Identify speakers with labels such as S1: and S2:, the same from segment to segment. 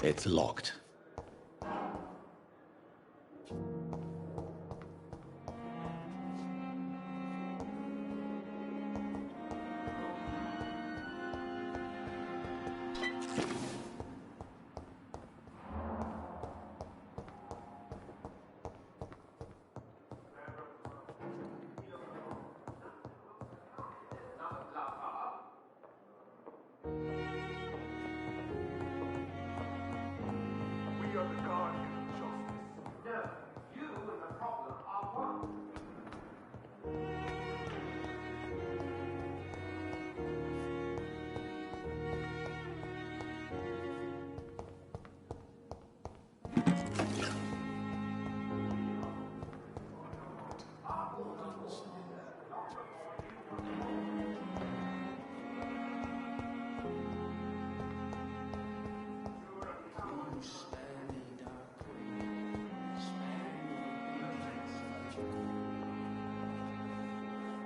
S1: It's locked.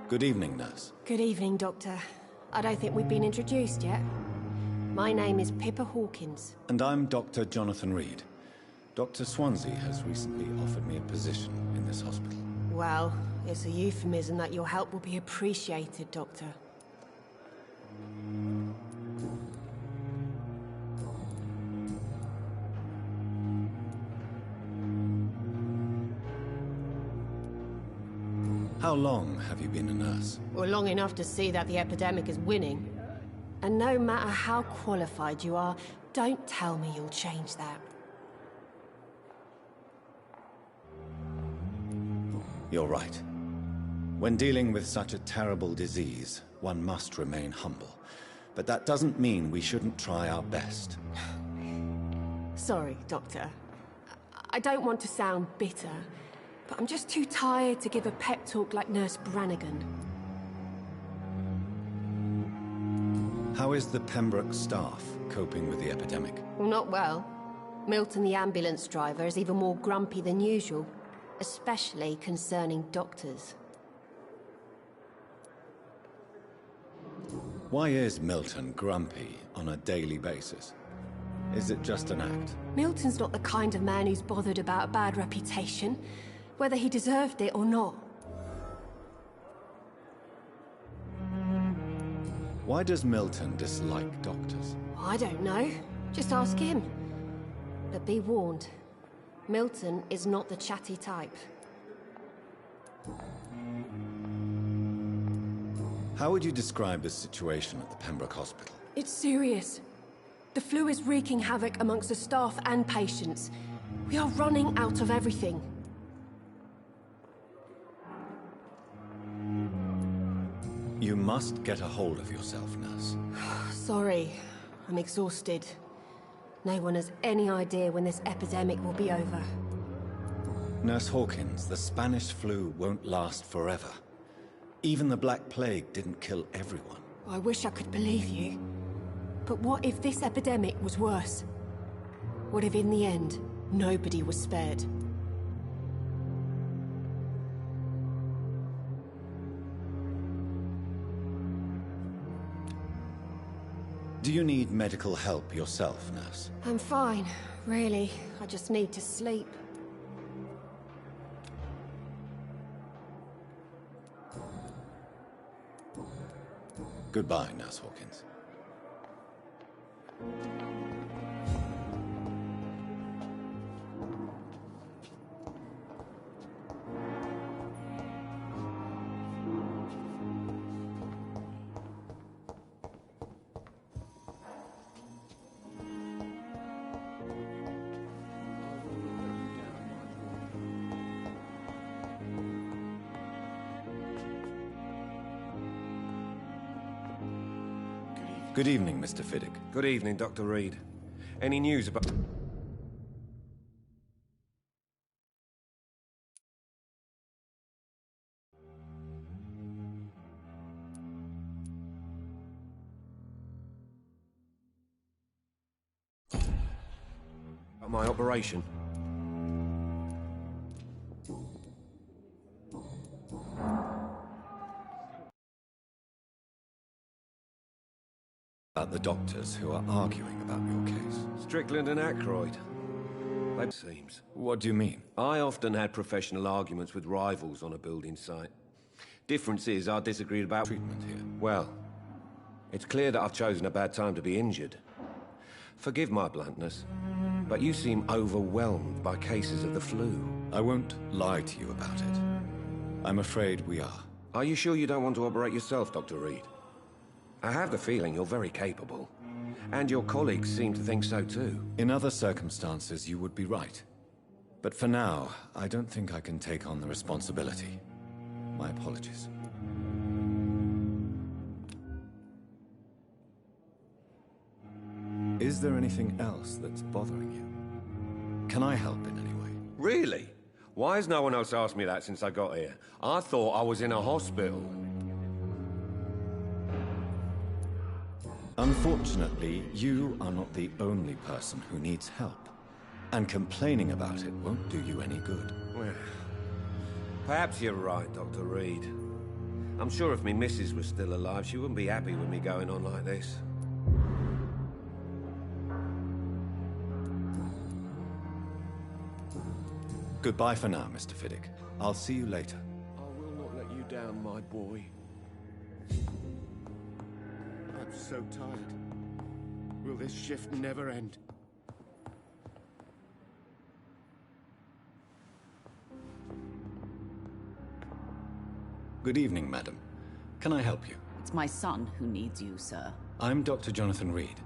S1: Good evening, nurse.
S2: Good evening, Doctor. I don't think we've been introduced yet. My name is Pippa Hawkins.
S1: And I'm Dr. Jonathan Reed. Dr. Swansea has recently offered me a position in this hospital.
S2: Well, it's a euphemism that your help will be appreciated, Doctor.
S1: How long have you been a nurse?
S2: Well, long enough to see that the epidemic is winning. And no matter how qualified you are, don't tell me you'll change that.
S1: You're right. When dealing with such a terrible disease, one must remain humble. But that doesn't mean we shouldn't try our best.
S2: Sorry, Doctor. I don't want to sound bitter, but I'm just too tired to give a pep talk like Nurse Brannigan.
S1: How is the Pembroke staff coping with the epidemic?
S2: Well, not well. Milton, the ambulance driver, is even more grumpy than usual, especially concerning doctors.
S1: Why is Milton grumpy on a daily basis? Is it just an act?
S2: Milton's not the kind of man who's bothered about a bad reputation, whether he deserved it or not.
S1: Why does Milton dislike doctors?
S2: I don't know. Just ask him. But be warned, Milton is not the chatty type.
S1: How would you describe the situation at the Pembroke Hospital?
S2: It's serious. The flu is wreaking havoc amongst the staff and patients. We are running out of everything.
S1: You must get a hold of yourself, nurse.
S2: Sorry, I'm exhausted. No one has any idea when this epidemic will be over.
S1: Nurse Hawkins, the Spanish flu won't last forever. Even the Black Plague didn't kill everyone.
S2: I wish I could believe you. But what if this epidemic was worse? What if in the end, nobody was spared?
S1: Do you need medical help yourself, nurse?
S2: I'm fine, really. I just need to sleep.
S1: Goodbye, Nurse Hawkins. Good evening, Mr. Fiddick.
S3: Good evening, Dr. Reed. Any news about... my operation?
S1: About the doctors who are arguing about your case.
S3: Strickland and Aykroyd. It seems.
S1: What do you mean?
S3: I often had professional arguments with rivals on a building site. Difference is, I disagreed about
S1: Treatment here.
S3: Well, it's clear that I've chosen a bad time to be injured. Forgive my bluntness, but you seem overwhelmed by cases of the flu.
S1: I won't lie to you about it. I'm afraid we are.
S3: Are you sure you don't want to operate yourself, Dr. Reed? I have the feeling you're very capable. And your colleagues seem to think so too.
S1: In other circumstances, you would be right. But for now, I don't think I can take on the responsibility. My apologies. Is there anything else that's bothering you? Can I help in any way?
S3: Really? Why has no one else asked me that since I got here? I thought I was in a hospital.
S1: Unfortunately, you are not the only person who needs help. And complaining about it won't do you any good.
S3: Well, perhaps you're right, Dr. Reed. I'm sure if me missus was still alive, she wouldn't be happy with me going on like this.
S1: Goodbye for now, Mr. Fiddick. I'll see you later.
S3: I will not let you down, my boy.
S4: I'm so tired. Will this shift never end?
S1: Good evening, madam. Can I help you?
S5: It's my son who needs you, sir.
S1: I'm Dr. Jonathan Reed.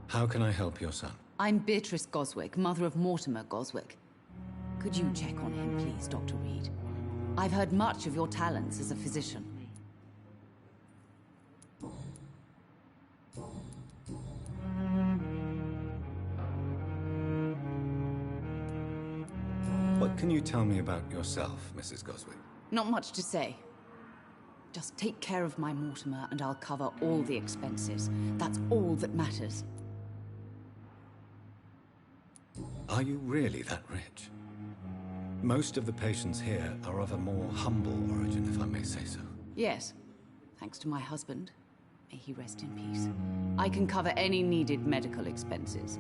S1: How can I help your son?
S5: I'm Beatrice Goswick, mother of Mortimer Goswick. Could you check on him, please, Dr. Reed? I've heard much of your talents as a physician.
S1: What can you tell me about yourself, Mrs. Goswick?
S5: Not much to say. Just take care of my Mortimer and I'll cover all the expenses. That's all that matters.
S1: Are you really that rich? Most of the patients here are of a more humble origin, if I may say so.
S5: Yes, thanks to my husband. May he rest in peace. I can cover any needed medical expenses.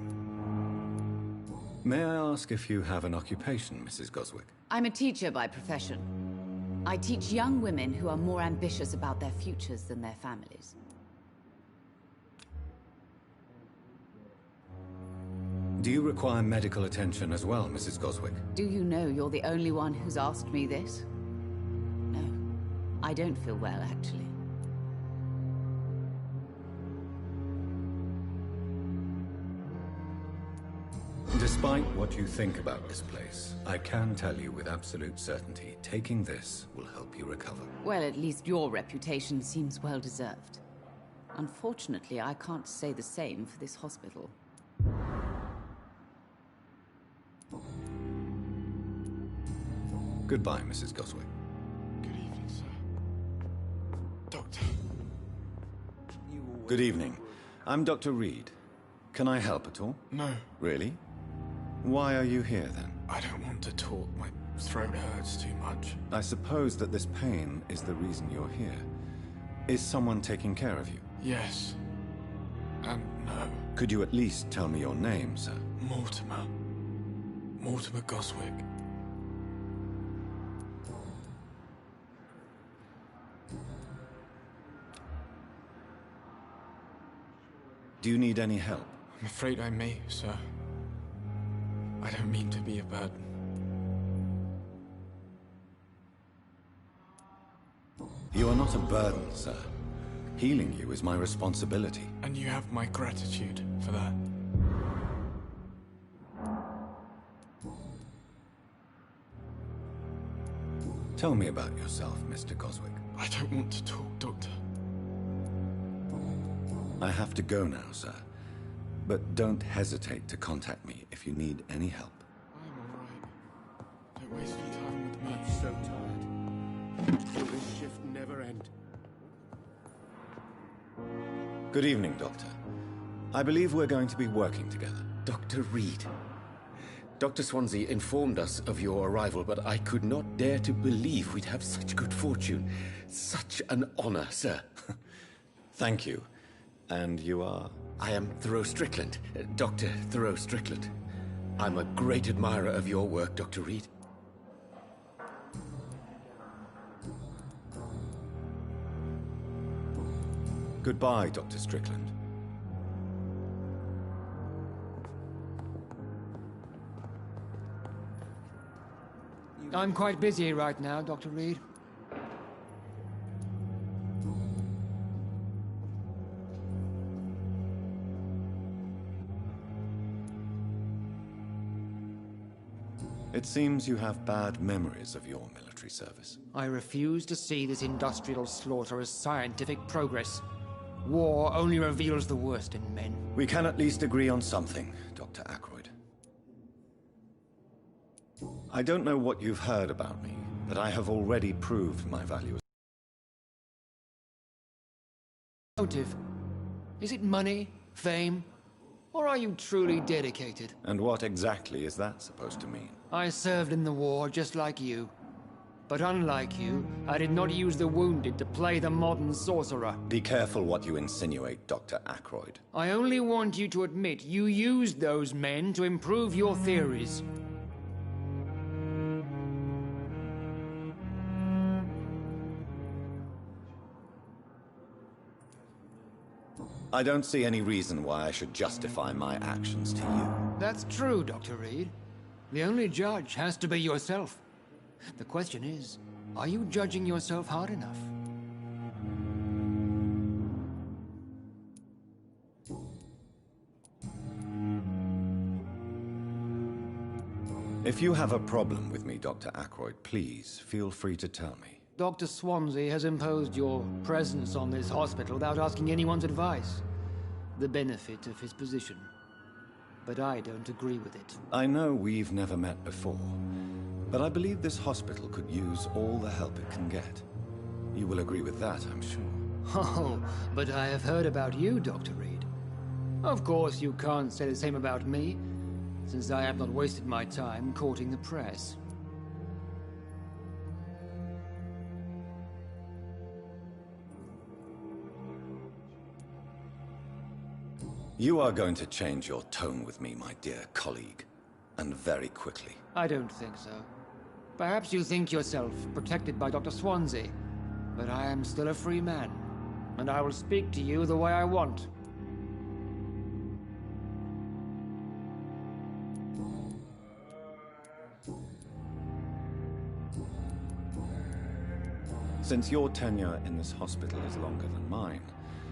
S1: May I ask if you have an occupation, Mrs. Goswick?
S5: I'm a teacher by profession. I teach young women who are more ambitious about their futures than their families.
S1: Do you require medical attention as well, Mrs. Goswick?
S5: Do you know you're the only one who's asked me this? No, I don't feel well, actually.
S1: Despite what you think about this place, I can tell you with absolute certainty, taking this will help you recover.
S5: Well, at least your reputation seems well-deserved. Unfortunately, I can't say the same for this hospital.
S1: Goodbye, Mrs. Goswick.
S4: Good evening, sir. Doctor.
S1: Good evening. I'm Dr. Reed. Can I help at all?
S4: No,
S1: Really? Why are you here, then?
S4: I don't want to talk. My throat hurts too much.
S1: I suppose that this pain is the reason you're here. Is someone taking care of you?
S4: Yes. And no.
S1: Could you at least tell me your name, sir?
S4: Mortimer. Mortimer Goswick.
S1: Do you need any help?
S4: I'm afraid I may, sir. I don't mean to be a burden.
S1: You are not a burden, sir. Healing you is my responsibility.
S4: And you have my gratitude for that.
S1: Tell me about yourself, Mr. Goswick.
S4: I don't want to talk, Doctor.
S1: I have to go now, sir. But don't hesitate to contact me if you need any help.
S4: I'm alright. Don't waste your time with me. I'm so tired. Will this shift never end?
S1: Good evening, Doctor. I believe we're going to be working together.
S6: Dr. Reed. Dr. Swansea informed us of your arrival, but I could not dare to believe we'd have such good fortune. Such an honor, sir.
S1: Thank you. And you are?
S6: I am Thoreau Strickland, Dr. Thoreau Strickland. I'm a great admirer of your work, Dr. Reed.
S1: Goodbye, Dr. Strickland.
S7: I'm quite busy right now, Dr. Reed.
S1: It seems you have bad memories of your military service.
S7: I refuse to see this industrial slaughter as scientific progress. War only reveals the worst in men.
S1: We can at least agree on something, Dr. Ackroyd. I don't know what you've heard about me, but I have already proved my value.
S7: Motive? Is it money, fame, or are you truly dedicated?
S1: And what exactly is that supposed to mean?
S7: I served in the war just like you. But unlike you, I did not use the wounded to play the modern sorcerer.
S1: Be careful what you insinuate, Dr. Ackroyd.
S7: I only want you to admit you used those men to improve your theories.
S1: I don't see any reason why I should justify my actions to you.
S7: That's true, Dr. Reed. The only judge has to be yourself. The question is, are you judging yourself hard enough?
S1: If you have a problem with me, Dr. Ackroyd, please feel free to tell me.
S7: Dr. Swansea has imposed your presence on this hospital without asking anyone's advice. The benefit of his position. But I don't agree with it.
S1: I know we've never met before, but I believe this hospital could use all the help it can get. You will agree with that, I'm sure.
S7: Oh, but I have heard about you, Dr. Reed. Of course, you can't say the same about me, since I have not wasted my time courting the press.
S1: You are going to change your tone with me, my dear colleague, and very quickly.
S7: I don't think so. Perhaps you think yourself protected by Dr. Swansea, but I am still a free man, and I will speak to you the way I want.
S1: Since your tenure in this hospital is longer than mine,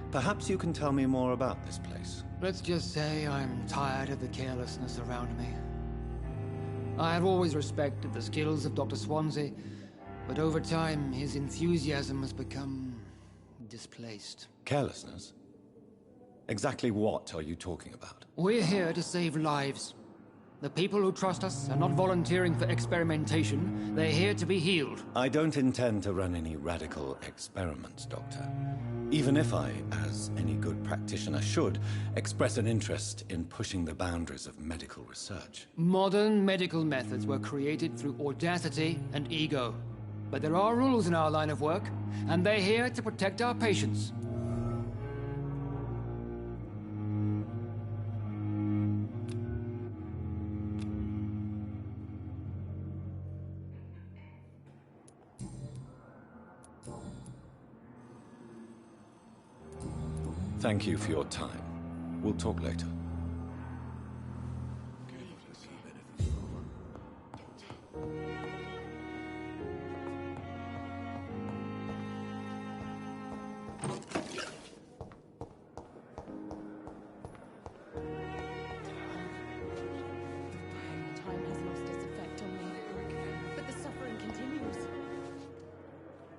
S1: perhaps you can tell me more about this place.
S7: Let's just say I'm tired of the carelessness around me. I have always respected the skills of Dr. Swansea, but over time his enthusiasm has become displaced.
S1: Carelessness? Exactly what are you talking about?
S7: We're here to save lives. The people who trust us are not volunteering for experimentation. They're here to be healed.
S1: I don't intend to run any radical experiments, Doctor. Even if I, as any good practitioner should, express an interest in pushing the boundaries of medical research.
S7: Modern medical methods were created through audacity and ego. But there are rules in our line of work, and they're here to protect our patients.
S1: Thank you for your time. We'll talk later.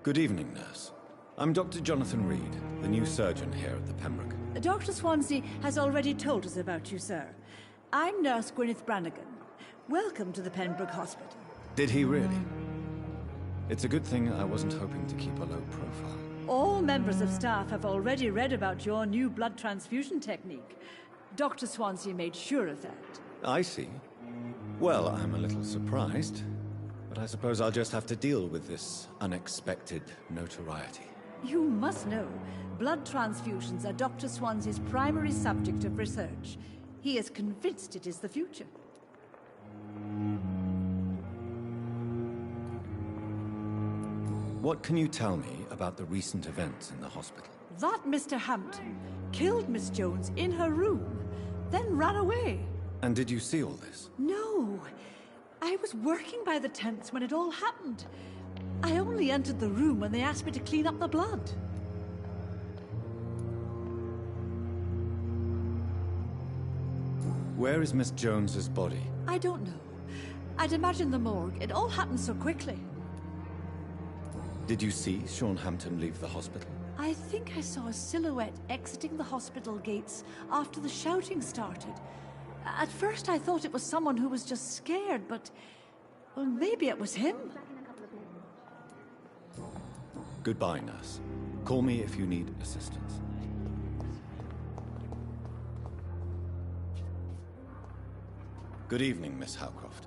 S1: Good evening, nurse. I'm Dr. Jonathan Reed, the new surgeon here at the Pembroke.
S8: Dr. Swansea has already told us about you, sir. I'm Nurse Gwyneth Brannigan. Welcome to the Pembroke Hospital.
S1: Did he really? It's a good thing I wasn't hoping to keep a low profile.
S8: All members of staff have already read about your new blood transfusion technique. Dr. Swansea made sure of that.
S1: I see. Well, I'm a little surprised, but I suppose I'll just have to deal with this unexpected notoriety.
S8: You must know, blood transfusions are Dr. Swansea's primary subject of research. He is convinced it is the future.
S1: What can you tell me about the recent events in the hospital?
S8: That Mr. Hampton killed Miss Jones in her room, then ran away.
S1: And did you see all this?
S8: No. I was working by the tents when it all happened. I only entered the room when they asked me to clean up the blood.
S1: Where is Miss Jones's body?
S8: I don't know. I'd imagine the morgue. It all happened so quickly.
S1: Did you see Sean Hampton leave the hospital?
S8: I think I saw a silhouette exiting the hospital gates after the shouting started. At first I thought it was someone who was just scared, but... well, maybe it was him.
S1: Goodbye, nurse. Call me if you need assistance. Good evening, Miss Howcroft.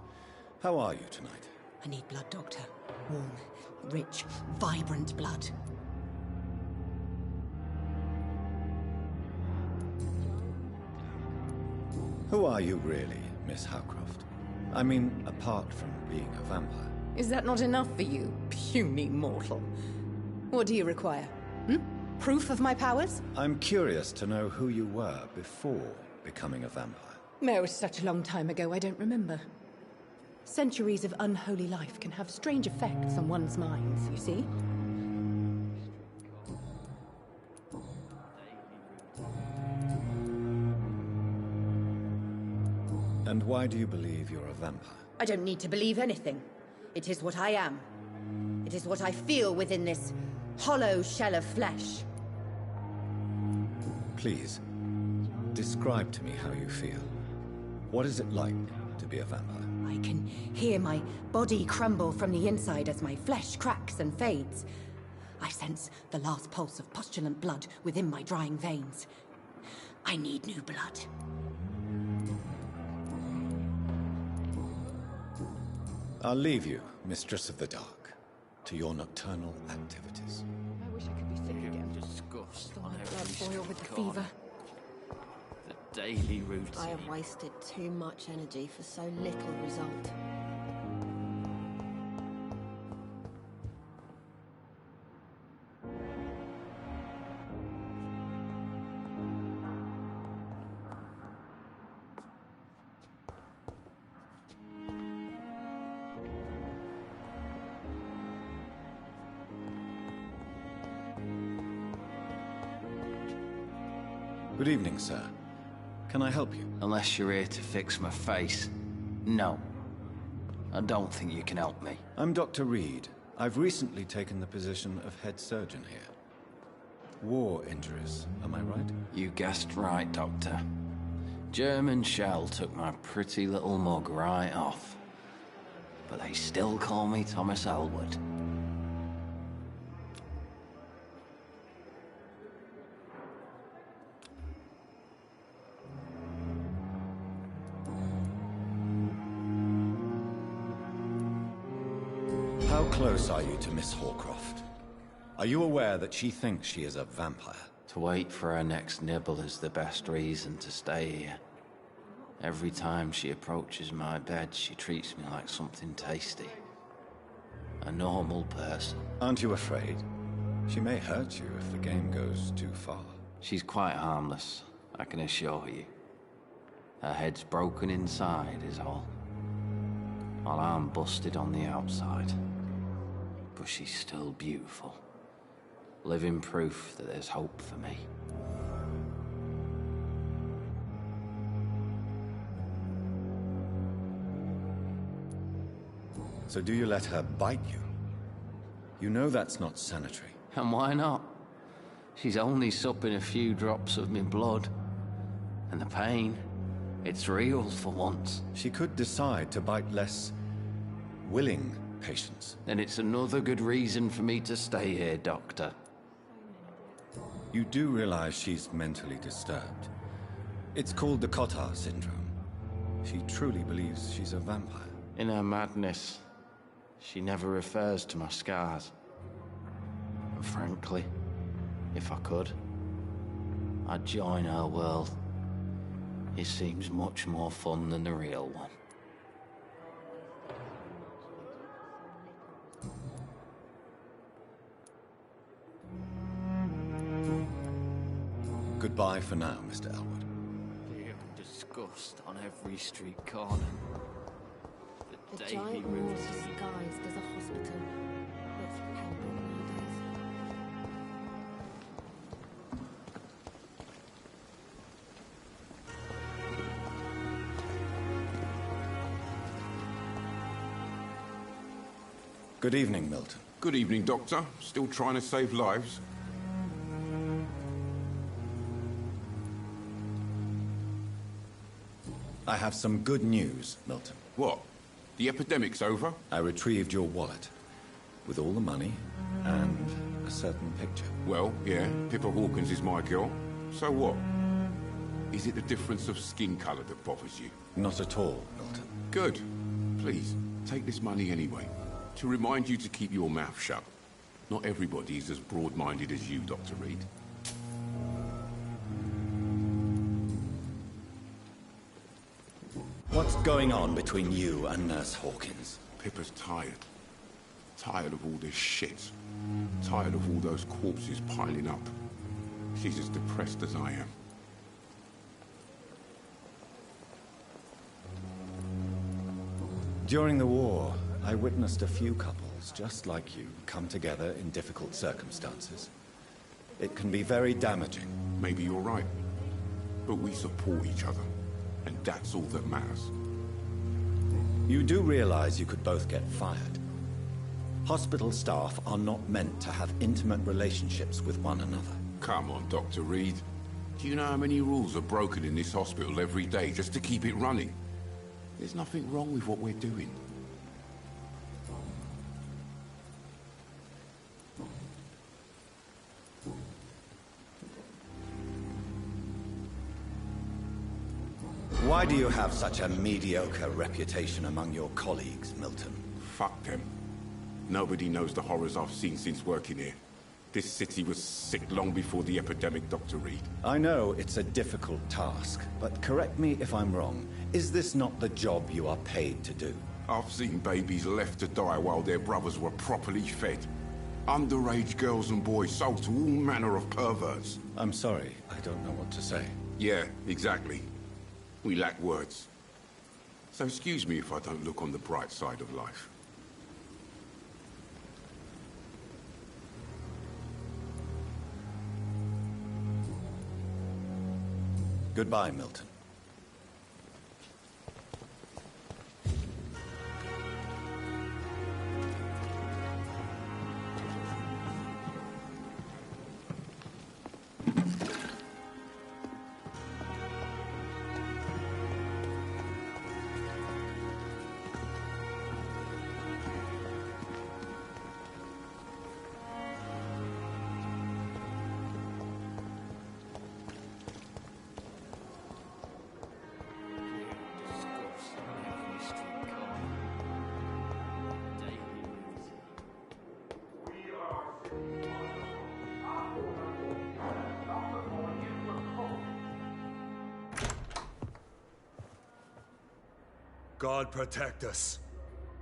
S1: How are you tonight?
S9: I need blood, Doctor. Warm, rich, vibrant blood.
S1: Who are you really, Miss Howcroft? I mean, apart from being a vampire.
S9: Is that not enough for you, puny mortal? What do you require? Proof of my powers?
S1: I'm curious to know who you were before becoming a vampire.
S9: It was such a long time ago, I don't remember. Centuries of unholy life can have strange effects on one's minds, you see?
S1: And why do you believe you're a vampire?
S9: I don't need to believe anything. It is what I am. It is what I feel within this hollow shell of flesh.
S1: Please, describe to me how you feel. What is it like to be a vampire?
S9: I can hear my body crumble from the inside as my flesh cracks and fades. I sense the last pulse of postulant blood within my drying veins. I need new blood.
S1: I'll leave you, Mistress of the Dark, to your nocturnal activities.
S9: I wish I could be sick again.
S10: Disgust
S9: Thought
S10: on
S9: my
S10: every
S9: blood boil with the
S10: corner.
S9: fever.
S10: The daily routine.
S11: I have wasted too much energy for so little result.
S1: Good evening, sir. Can I help you?
S10: Unless you're here to fix my face. No. I don't think you can help me.
S1: I'm Dr. Reed. I've recently taken the position of head surgeon here. War injuries, am I right?
S10: You guessed right, Doctor. German shell took my pretty little mug right off. But they still call me Thomas Elwood.
S1: How close are you to Miss Hawcroft? Are you aware that she thinks she is a vampire?
S10: To wait for her next nibble is the best reason to stay here. Every time she approaches my bed, she treats me like something tasty. A normal person.
S1: Aren't you afraid? She may hurt you if the game goes too far.
S10: She's quite harmless, I can assure you. Her head's broken inside is all. While I'm busted on the outside. But she's still beautiful. Living proof that there's hope for me.
S1: So do you let her bite you? You know that's not sanitary.
S10: And why not? She's only supping a few drops of me blood. And the pain, it's real for once.
S1: She could decide to bite less willing patients.
S10: Then it's another good reason for me to stay here, Doctor.
S1: You do realize she's mentally disturbed. It's called the Cotard syndrome. She truly believes she's a vampire.
S10: In her madness, she never refers to my scars. And frankly, If I could, I'd join her world. It seems much more fun than the real one.
S1: Goodbye for now, Mr. Elwood.
S10: Fear and disgust on every street corner.
S2: The
S10: daily
S2: giant wall
S10: routine.
S2: disguised as a hospital. That's Pembroke nowadays.
S1: Good evening, Milton.
S12: Good evening, Doctor. Still trying to save lives?
S1: I have some good news, Milton.
S12: What? The epidemic's over?
S1: I retrieved your wallet, with all the money, and a certain picture.
S12: Well, yeah, Pippa Hawkins is my girl. So what? Is it the difference of skin colour that bothers you?
S1: Not at all, Milton.
S12: Good. Please, take this money anyway. To remind you to keep your mouth shut. Not everybody is as broad-minded as you, Dr. Reed.
S1: What's going on between you and Nurse Hawkins?
S12: Pippa's tired. Tired of all this shit. Tired of all those corpses piling up. She's as depressed as I am.
S1: During the war, I witnessed a few couples, just like you, come together in difficult circumstances. It can be very damaging.
S12: Maybe you're right. But we support each other. And that's all that matters.
S1: You do realize you could both get fired. Hospital staff are not meant to have intimate relationships with one another.
S12: Come on, Dr. Reed. Do you know how many rules are broken in this hospital every day just to keep it running? There's nothing wrong with what we're doing.
S1: Why do you have such a mediocre reputation among your colleagues, Milton?
S12: Fuck them. Nobody knows the horrors I've seen since working here. This city was sick long before the epidemic, Dr. Reed.
S1: I know it's a difficult task, but correct me if I'm wrong. Is this not the job you are paid to do?
S12: I've seen babies left to die while their brothers were properly fed. Underage girls and boys sold to all manner of perverts.
S1: I'm sorry, I don't know what to say.
S12: Yeah, exactly. We lack words. So excuse me if I don't look on the bright side of life.
S1: Goodbye, Milton.
S13: God protect us.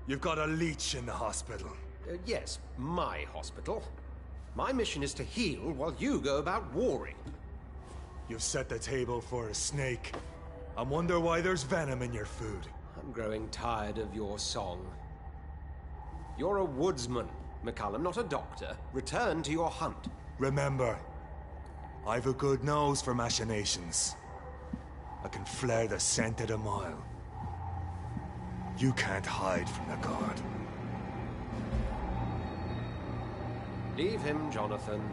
S13: You've got a leech in the hospital.
S14: Yes, my hospital. My mission is to heal while you go about warring.
S13: You've set the table for a snake. I wonder why there's venom in your food.
S14: I'm growing tired of your song. You're a woodsman, McCallum, not a doctor. Return to your hunt.
S13: Remember, I've a good nose for machinations. I can flare the scent at a mile. You can't hide from the guard.
S14: Leave him, Jonathan.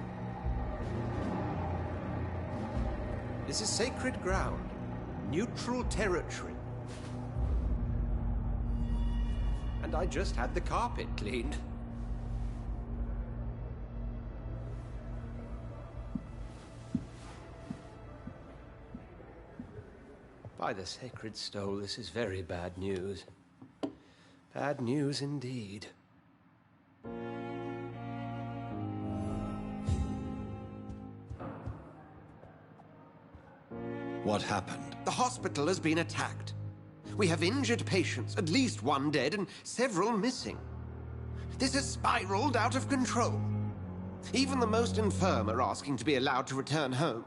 S14: This is sacred ground. Neutral territory. And I just had the carpet cleaned. By the sacred stole, this is very bad news. Bad news indeed.
S1: What happened?
S14: The hospital has been attacked. We have injured patients, at least one dead and several missing. This has spiraled out of control. Even the most infirm are asking to be allowed to return home.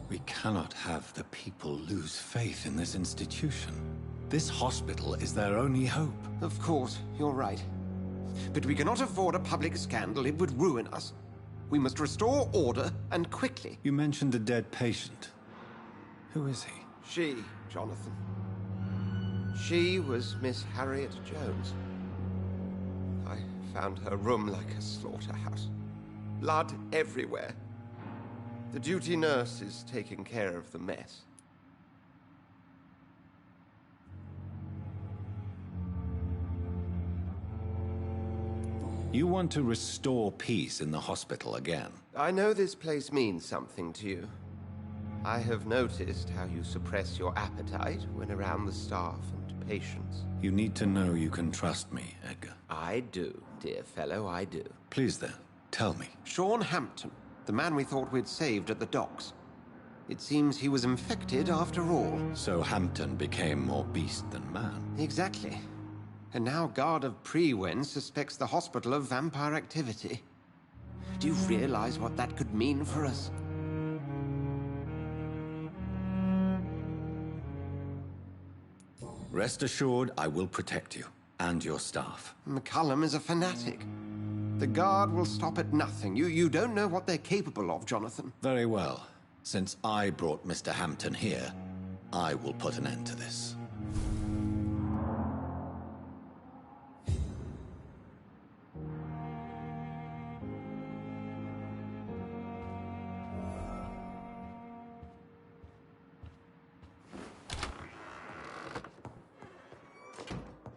S1: We cannot have the people lose faith in this institution. This hospital is their only hope.
S14: Of course, you're right. But we cannot afford a public scandal. It would ruin us. We must restore order, and quickly.
S1: You mentioned a dead patient. Who is he?
S14: She, Jonathan. She was Miss Harriet Jones. I found her room like a slaughterhouse. Blood everywhere. The duty nurse is taking care of the mess.
S1: You want to restore peace in the hospital again?
S14: I know this place means something to you. I have noticed how you suppress your appetite when around the staff and patients.
S1: You need to know you can trust me, Edgar.
S14: I do, dear fellow, I do.
S1: Please then, tell me.
S14: Sean Hampton, the man we thought we'd saved at the docks. It seems he was infected after all.
S1: So Hampton became more beast than man.
S14: Exactly. And now Guard of Prewen suspects the hospital of vampire activity. Do you realize what that could mean for us?
S1: Rest assured, I will protect you and your staff.
S14: McCullum is a fanatic. The Guard will stop at nothing. You don't know what they're capable of, Jonathan.
S1: Very well. Since I brought Mr. Hampton here, I will put an end to this.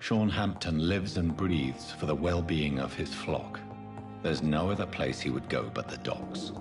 S1: Sean Hampton lives and breathes for the well-being of his flock. There's no other place he would go but the docks.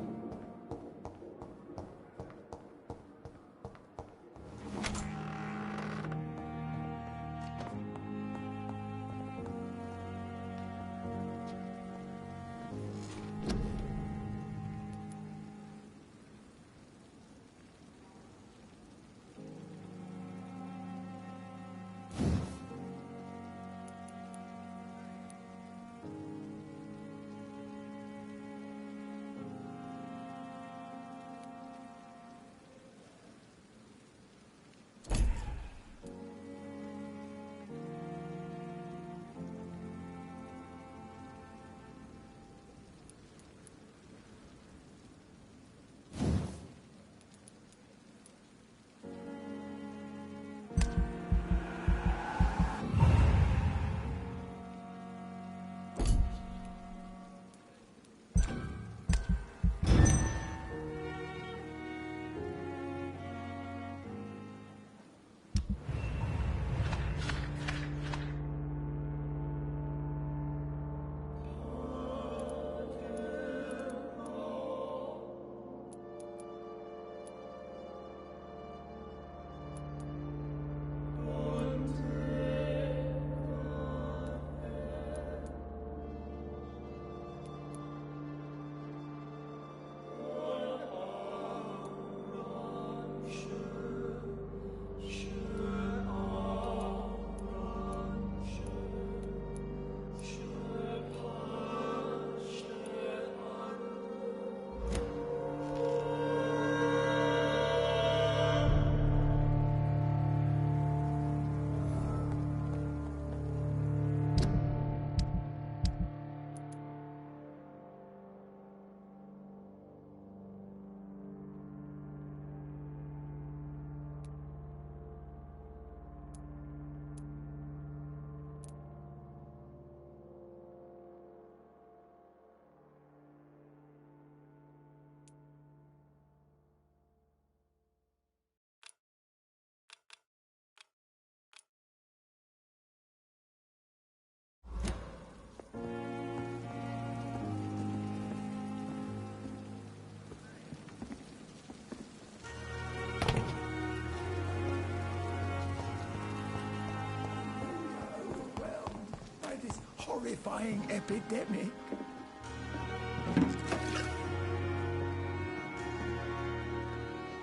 S15: horrifying epidemic.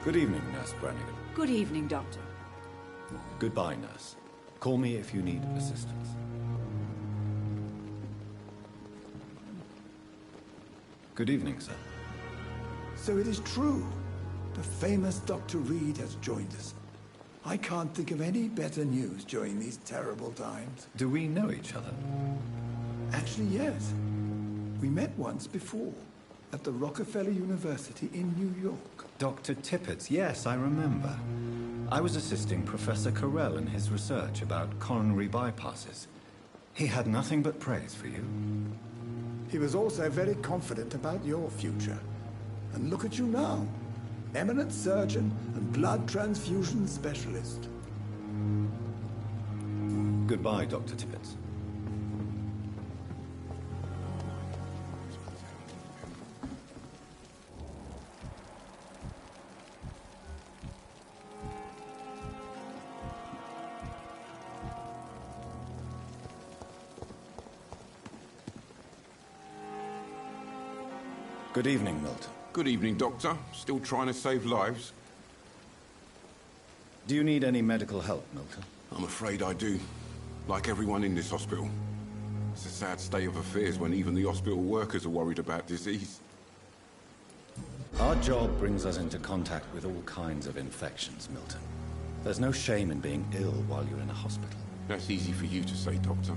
S1: Good evening, Nurse Brannigan.
S8: Good evening, Doctor.
S1: Goodbye, Nurse. Call me if you need assistance. Good evening, sir.
S15: So it is true. The famous Dr. Reed has joined us. I can't think of any better news during these terrible times.
S1: Do we know each other?
S15: Actually, yes. We met once before, at the Rockefeller University in New York.
S1: Dr. Tippett, yes, I remember. I was assisting Professor Carell in his research about coronary bypasses. He had nothing but praise for you.
S15: He was also very confident about your future. And look at you now. Eminent surgeon and blood transfusion specialist.
S1: Goodbye, Dr. Tippett. Good evening, Milton.
S12: Good evening, Doctor. Still trying to save lives?
S1: Do you need any medical help, Milton?
S12: I'm afraid I do. Like everyone in this hospital. It's a sad state of affairs when even the hospital workers are worried about disease.
S1: Our job brings us into contact with all kinds of infections, Milton. There's no shame in being ill while you're in a hospital.
S12: That's easy for you to say, Doctor.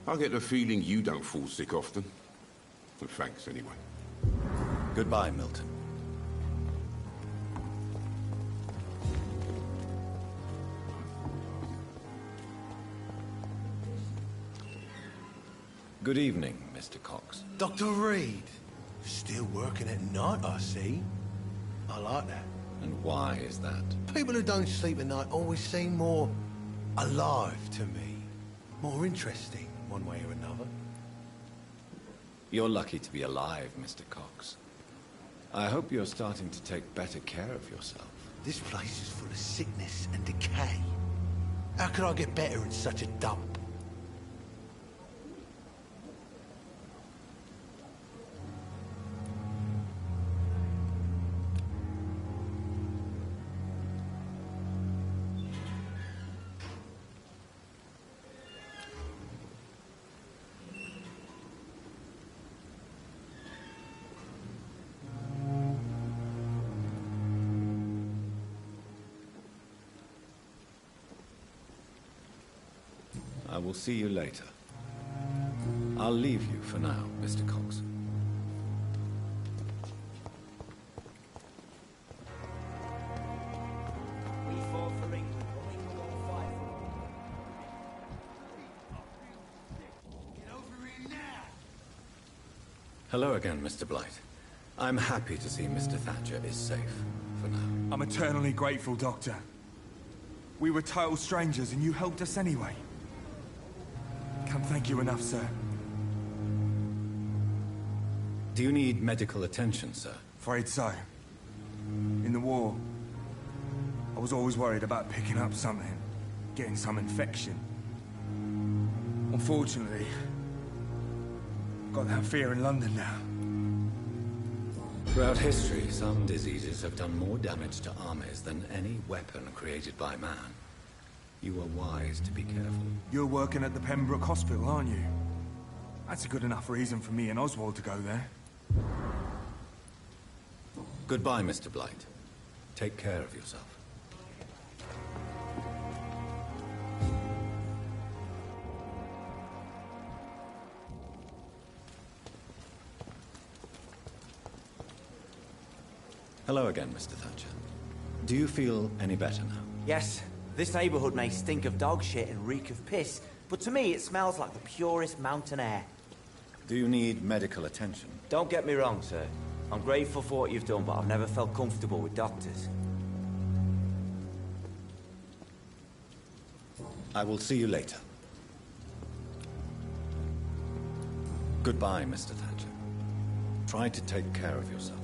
S12: I get the feeling you don't fall sick often. But thanks, anyway.
S1: Goodbye, Milton. Good evening, Mr. Cox.
S16: Dr. Reed. Still working at night, I see. I like that.
S1: And why is that?
S16: People who don't sleep at night always seem more alive to me. More interesting, one way or another.
S1: You're lucky to be alive, Mr. Cox. I hope you're starting to take better care of yourself.
S16: This place is full of sickness and decay. How could I get better in such a dump?
S1: I will see you later. I'll leave you for now, Mr. Cox.
S17: We fought for England, but we will all fight for it. Get over here now!
S1: Hello again, Mr. Blight. I'm happy to see Mr. Thatcher is safe, for now.
S18: I'm eternally grateful, Doctor. We were total strangers, and you helped us anyway. Can't thank you enough, sir.
S1: Do you need medical attention, sir?
S18: Afraid so. In the war, I was always worried about picking up something, getting some infection. Unfortunately, I've got that fear in London now.
S1: Throughout history, some diseases have done more damage to armies than any weapon created by man. You are wise to be careful.
S18: You're working at the Pembroke Hospital, aren't you? That's a good enough reason for me and Oswald to go there.
S1: Goodbye, Mr. Blight. Take care of yourself. Hello again, Mr. Thatcher. Do you feel any better now?
S17: Yes, this neighborhood may stink of dog shit and reek of piss, but to me it smells like the purest mountain air.
S1: Do you need medical attention?
S17: Don't get me wrong, sir. I'm grateful for what you've done, but I've never felt comfortable with doctors.
S1: I will see you later. Goodbye, Mr. Thatcher. Try to take care of yourself.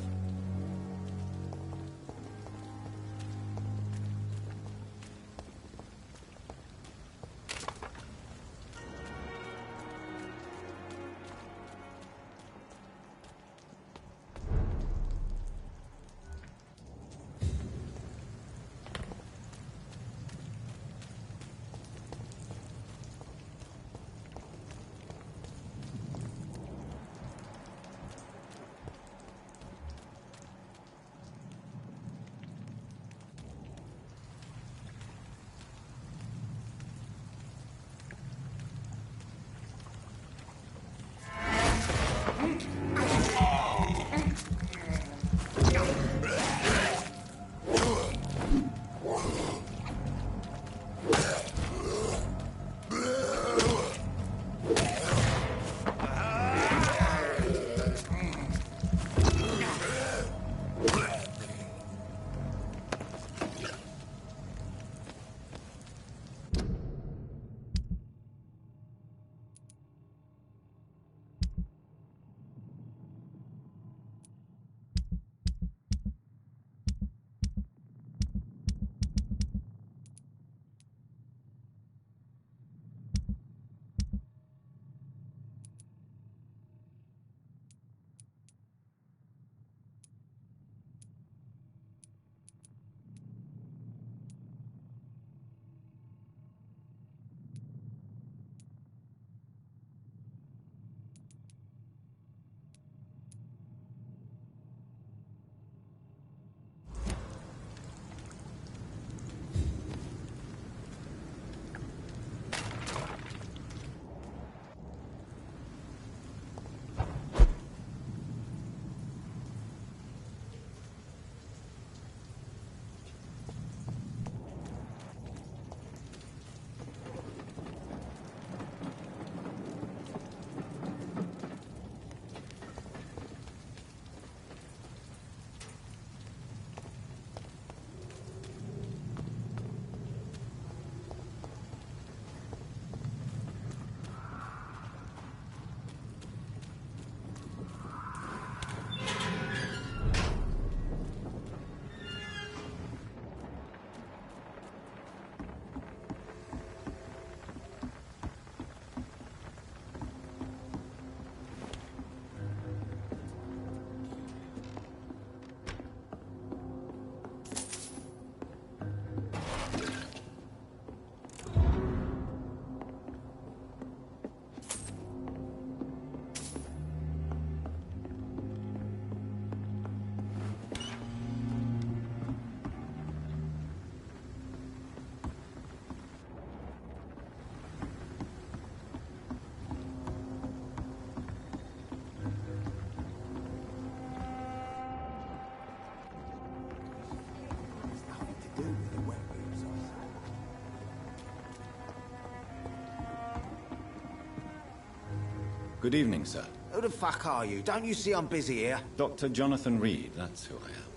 S1: Good evening, sir.
S17: Who the fuck are you? Don't you see I'm busy here?
S1: Dr. Jonathan Reed, that's who I am.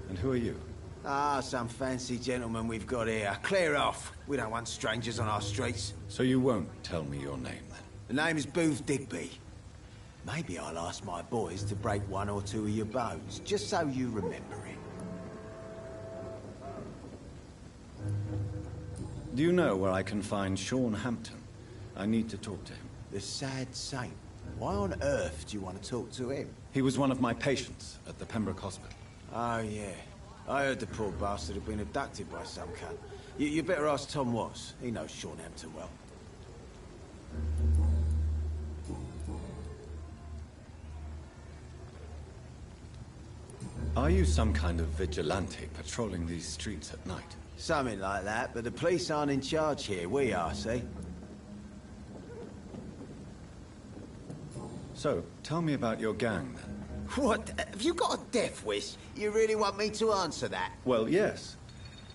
S1: And who are you?
S17: Ah, some fancy gentleman we've got here. Clear off. We don't want strangers on our streets.
S1: So you won't tell me your name, then?
S17: The name is Booth Digby. Maybe I'll ask my boys to break one or two of your bones, just so you remember it.
S1: Do you know where I can find Sean Hampton? I need to talk to him.
S17: The sad saint. Why on earth do you want to talk to him?
S1: He was one of my patients at the Pembroke Hospital.
S17: Oh, yeah. I heard the poor bastard had been abducted by some cunt. You better ask Tom Watts. He knows Sean Hampton well.
S1: Are you some kind of vigilante patrolling these streets at night?
S17: Something like that, but the police aren't in charge here. We are, see?
S1: So, tell me about your gang, then.
S17: What? Have you got a death wish? You really want me to answer that?
S1: Well, yes.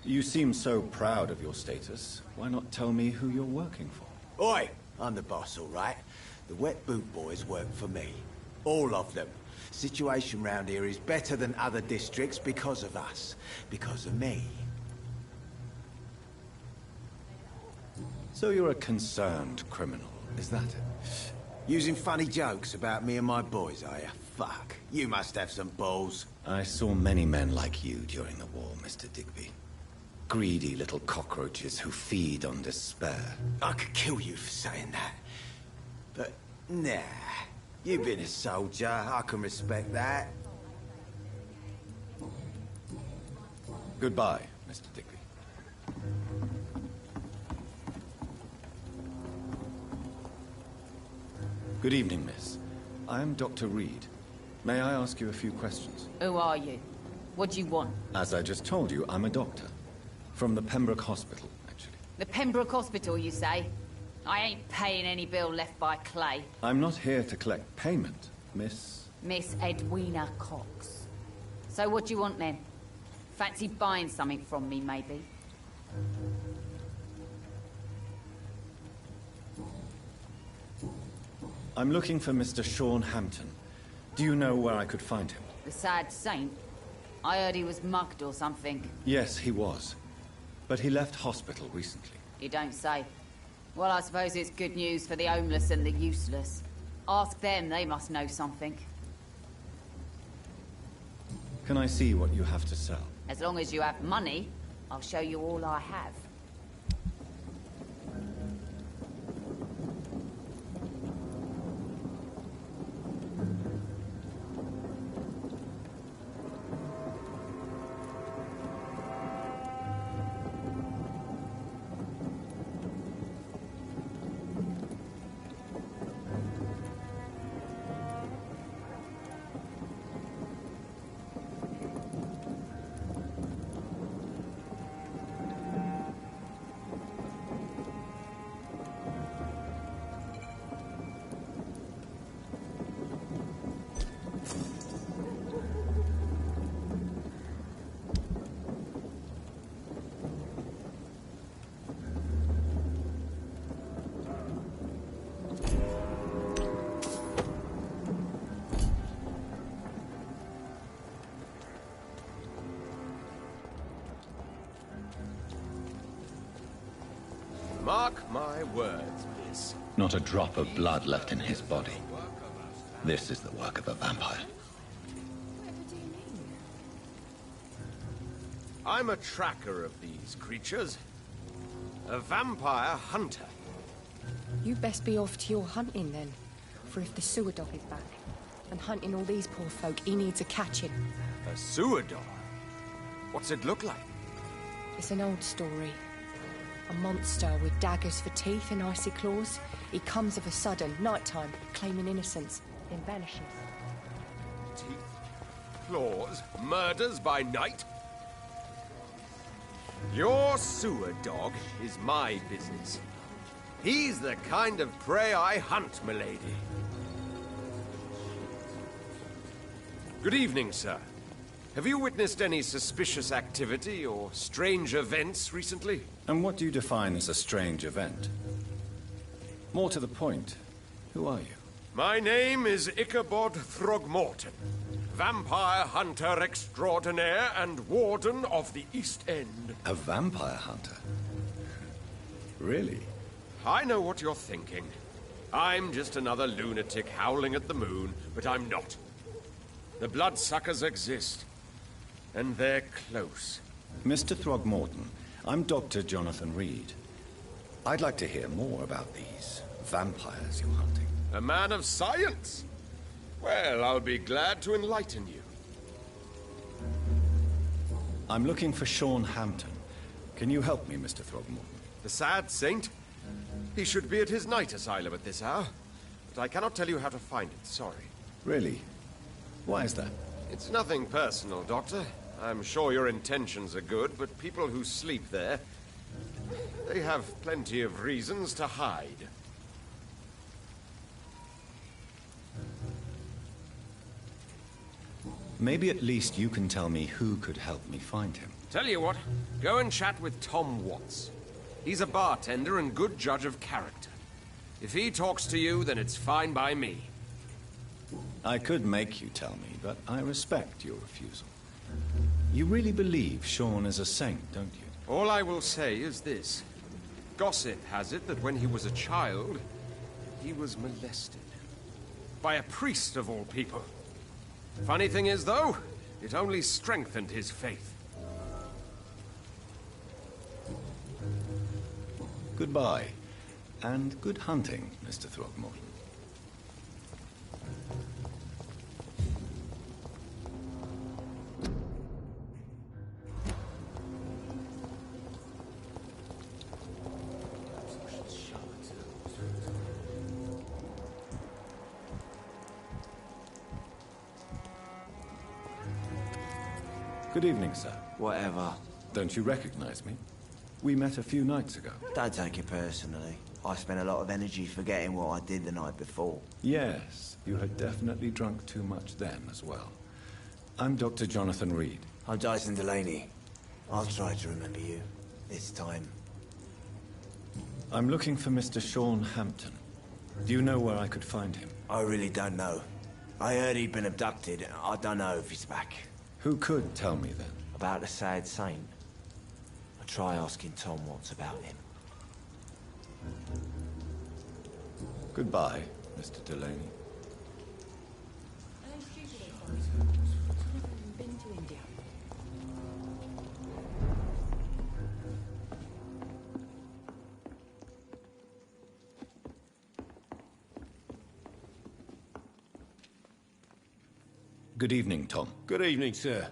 S1: You seem so proud of your status. Why not tell me who you're working for?
S17: Oi! I'm the boss, all right? The Wet Boot Boys work for me. All of them. Situation round here is better than other districts because of us. Because of me.
S1: So you're a concerned criminal, is that it?
S17: Using funny jokes about me and my boys, are you? Fuck. You must have some balls.
S1: I saw many men like you during the war, Mr. Digby. Greedy little cockroaches who feed on despair.
S17: I could kill you for saying that. But, nah. You've been a soldier. I can respect that.
S1: Goodbye, Mr. Digby. Good evening, miss. I am Dr. Reed. May I ask you a few questions?
S5: Who are you? What do you want?
S1: As I just told you, I'm a doctor. From the Pembroke Hospital, actually.
S5: The Pembroke Hospital, you say? I ain't paying any bill left by Clay.
S1: I'm not here to collect payment, miss.
S5: Miss Edwina Cox. So what do you want, then? Fancy buying something from me, maybe?
S1: I'm looking for Mr. Sean Hampton. Do you know where I could find him?
S5: The sad saint? I heard he was mugged or something.
S1: Yes, he was. But he left hospital recently.
S5: You don't say. Well, I suppose it's good news for the homeless and the useless. Ask them, they must know something.
S1: Can I see what you have to sell?
S5: As long as you have money, I'll show you all I have.
S3: Mark my words, miss.
S1: Not a drop of blood left in his body. This is the work of a vampire.
S3: I'm a tracker of these creatures. A vampire hunter.
S19: You best be off to your hunting then. For if the sewer dog is back, and hunting all these poor folk, he needs a catching.
S3: A sewer dog? What's it look like?
S19: It's an old story. A monster with daggers for teeth and icy claws. He comes of a sudden, nighttime, claiming innocence, then vanishes.
S3: Teeth, claws, murders by night? Your sewer dog is my business. He's the kind of prey I hunt, milady. Good evening, sir. Have you witnessed any suspicious activity or strange events recently?
S1: And what do you define as a strange event? More to the point, who are you?
S20: My name is Ichabod Throgmorton, vampire hunter extraordinaire and warden of the East End.
S1: A vampire hunter? Really?
S20: I know what you're thinking. I'm just another lunatic howling at the moon, but I'm not. The bloodsuckers exist, and they're close.
S1: Mr. Throgmorton, I'm Dr. Jonathan Reed. I'd like to hear more about these vampires you're hunting.
S20: A man of science? Well, I'll be glad to enlighten you.
S1: I'm looking for Sean Hampton. Can you help me, Mr. Throgmorton?
S20: The sad saint? He should be at his night asylum at this hour, but I cannot tell you how to find it, sorry.
S1: Really? Why is that?
S20: It's nothing personal, Doctor. I'm sure your intentions are good, but people who sleep there, they have plenty of reasons to hide.
S1: Maybe at least you can tell me who could help me find him.
S20: Tell you what, go and chat with Tom Watts. He's a bartender and good judge of character. If he talks to you, then it's fine by me.
S1: I could make you tell me, but I respect your refusal. You really believe Sean is a saint, don't you?
S20: All I will say is this. Gossip has it that when he was a child, he was molested. By a priest of all people. Funny thing is, though, it only strengthened his faith.
S1: Goodbye, and good hunting, Mr. Throgmorton. Good evening, sir.
S17: Whatever.
S1: Don't you recognize me? We met a few nights ago.
S17: Don't take it personally. I spent a lot of energy forgetting what I did the night before.
S1: Yes, you had definitely drunk too much then as well. I'm Dr. Jonathan Reed.
S17: I'm Dyson Delaney. I'll try to remember you. This time.
S1: I'm looking for Mr. Sean Hampton. Do you know where I could find him?
S17: I really don't know. I heard he'd been abducted. I don't know if he's back.
S1: Who could tell me then?
S17: About the sad saint. I'll try asking Tom Watts about him.
S1: Goodbye, Mr. Delaney.
S19: Been to India.
S1: Good evening, Tom.
S21: Good evening, sir.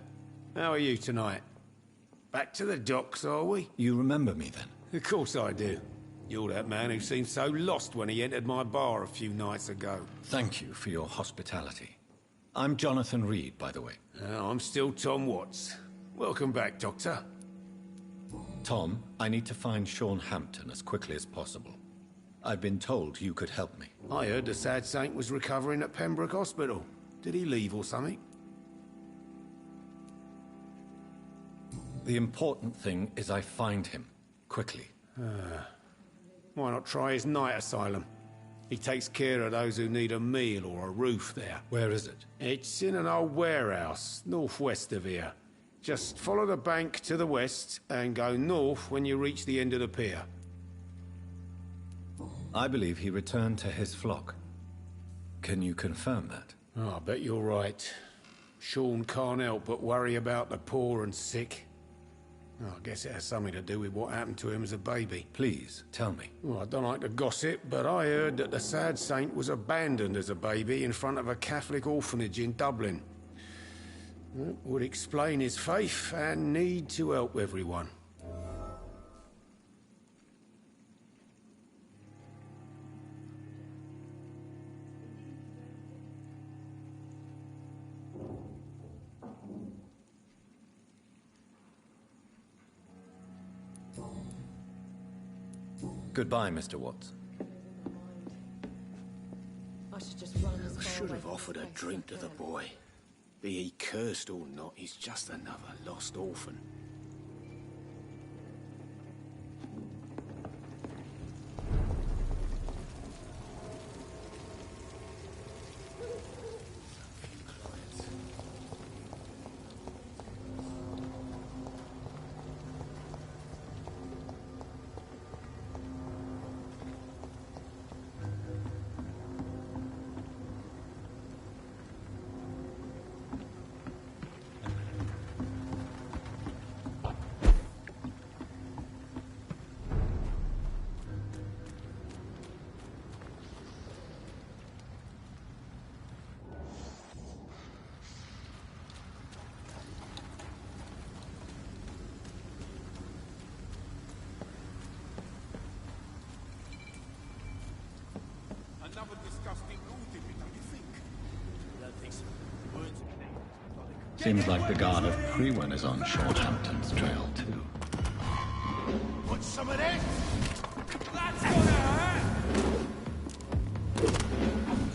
S21: How are you tonight? Back to the docks, are we?
S1: You remember me then?
S21: Of course I do. You're that man who seemed so lost when he entered my bar a few nights ago.
S1: Thank you for your hospitality. I'm Jonathan Reed, by the way.
S21: I'm still Tom Watts. Welcome back, Doctor.
S1: Tom, I need to find Sean Hampton as quickly as possible. I've been told you could help me.
S21: I heard the sad saint was recovering at Pembroke Hospital. Did he leave or something?
S1: The important thing is I find him, quickly.
S21: Why not try his night asylum? He takes care of those who need a meal or a roof there.
S1: Where is it?
S21: It's in an old warehouse, northwest of here. Just follow the bank to the west and go north when you reach the end of the pier.
S1: I believe he returned to his flock. Can you confirm that?
S21: Oh, I bet you're right. Sean can't help but worry about the poor and sick. Oh, I guess it has something to do with what happened to him as a baby.
S1: Please, tell me.
S21: Well, I don't like to gossip, but I heard that the sad saint was abandoned as a baby in front of a Catholic orphanage in Dublin. That would explain his faith and need to help everyone.
S1: Goodbye, Mr. Watts.
S19: I should just run as
S4: I
S19: far
S4: should
S19: away
S4: have
S19: from
S4: offered
S19: this
S4: a
S19: place
S4: drink to
S19: as I
S4: the
S19: can.
S4: boy. Be he cursed or not, he's just another lost orphan.
S1: Seems like the guard of Prewen is on Shorthampton's trail, too.
S16: Want some of this? That's gonna hurt!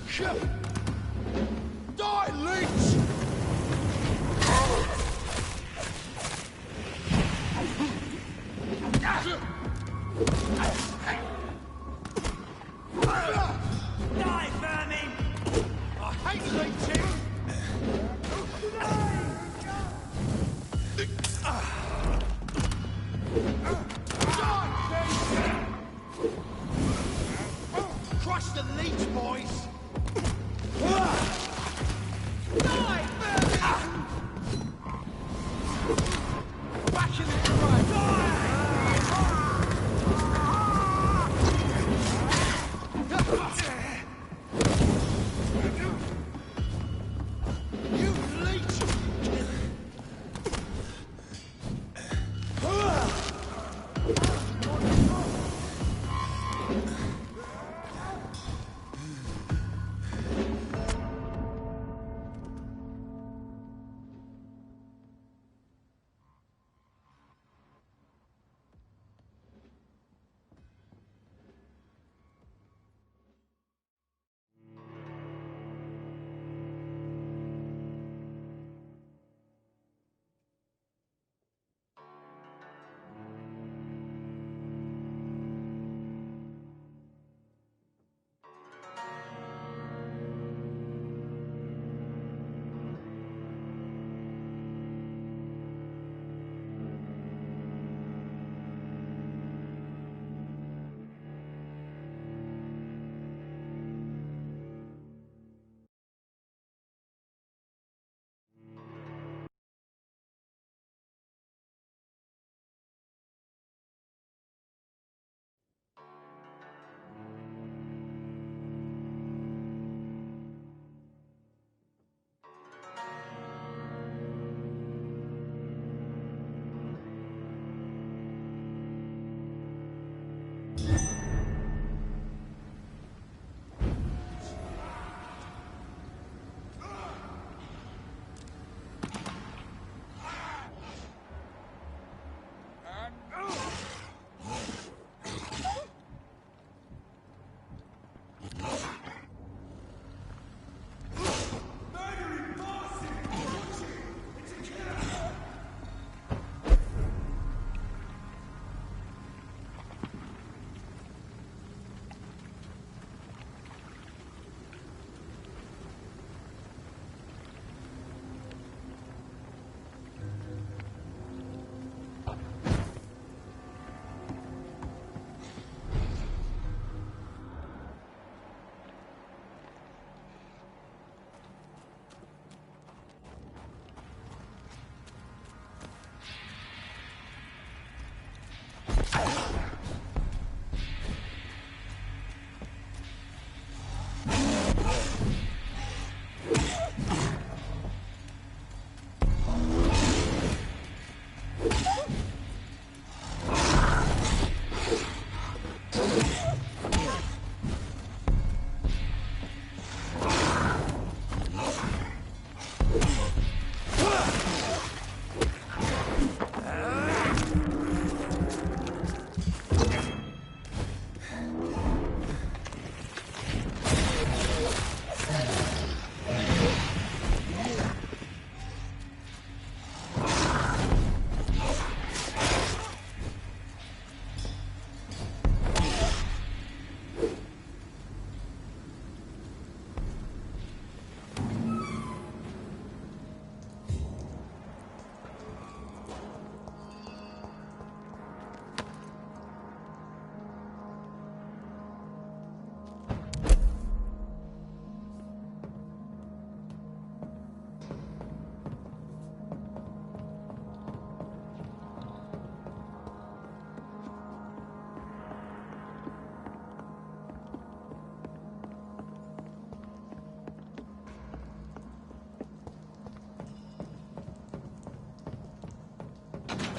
S16: Shit! Die, leech! Die, vermin! I hate leeching! Crush the leech, boys! Die, vermin! Back in the front! You leech!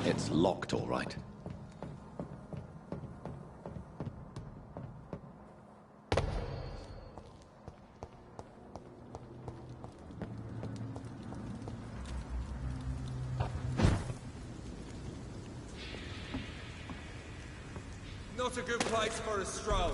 S1: It's locked, all right.
S6: not a good place for a stroll.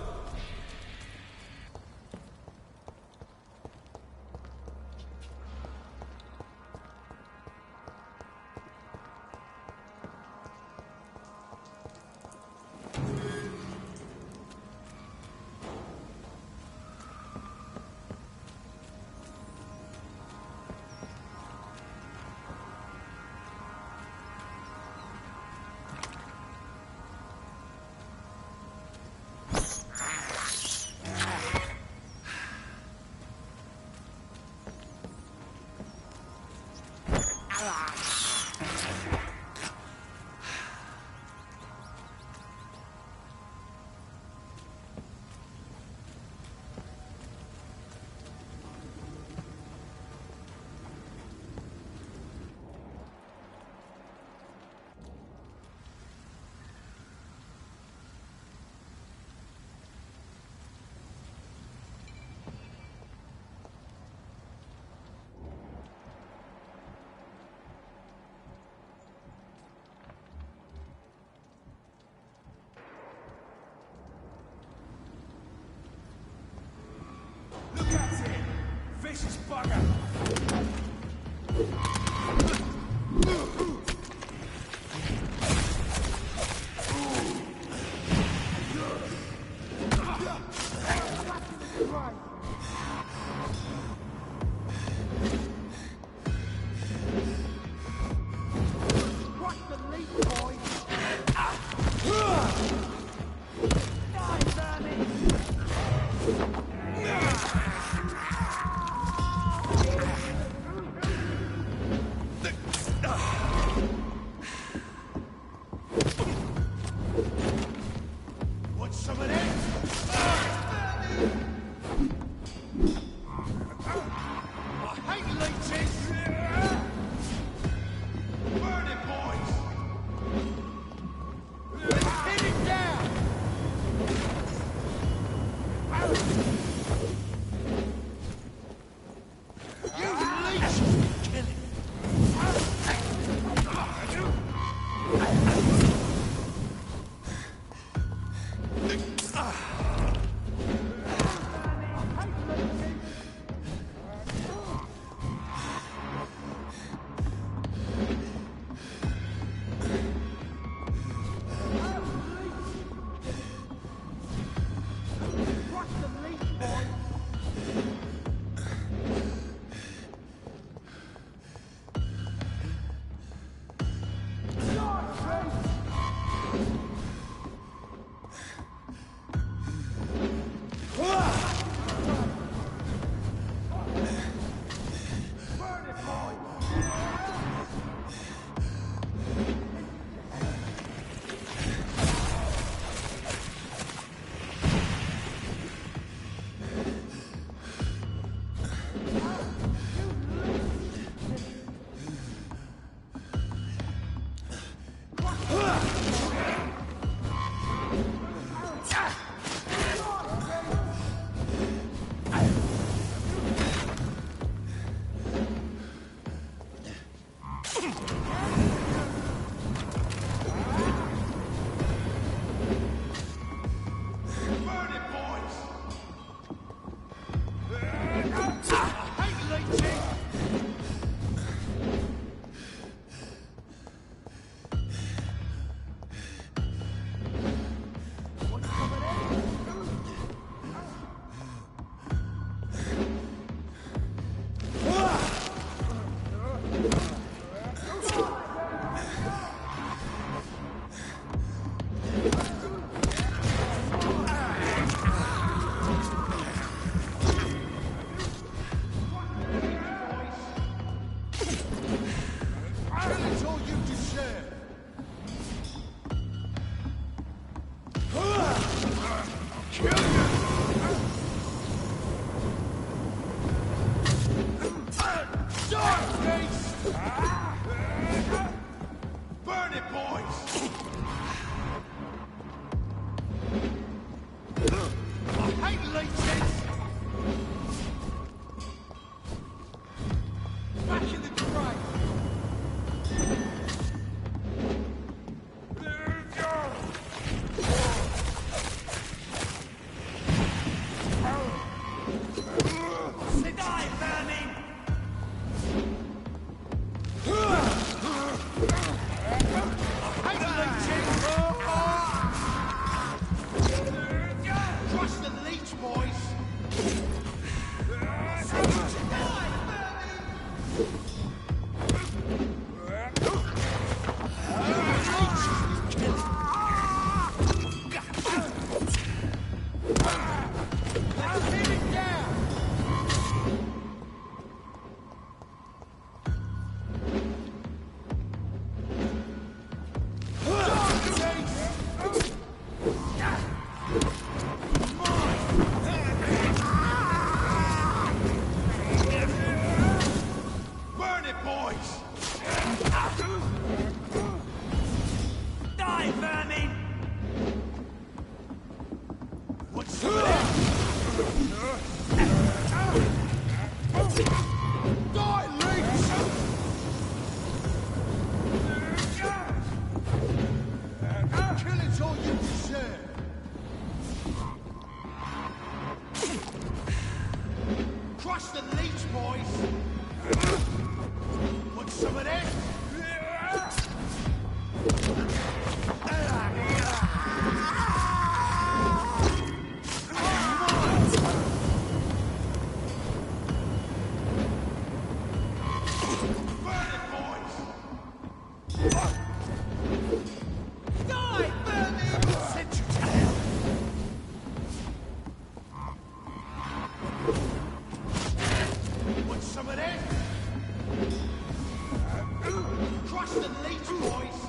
S17: Crush the leech, boys!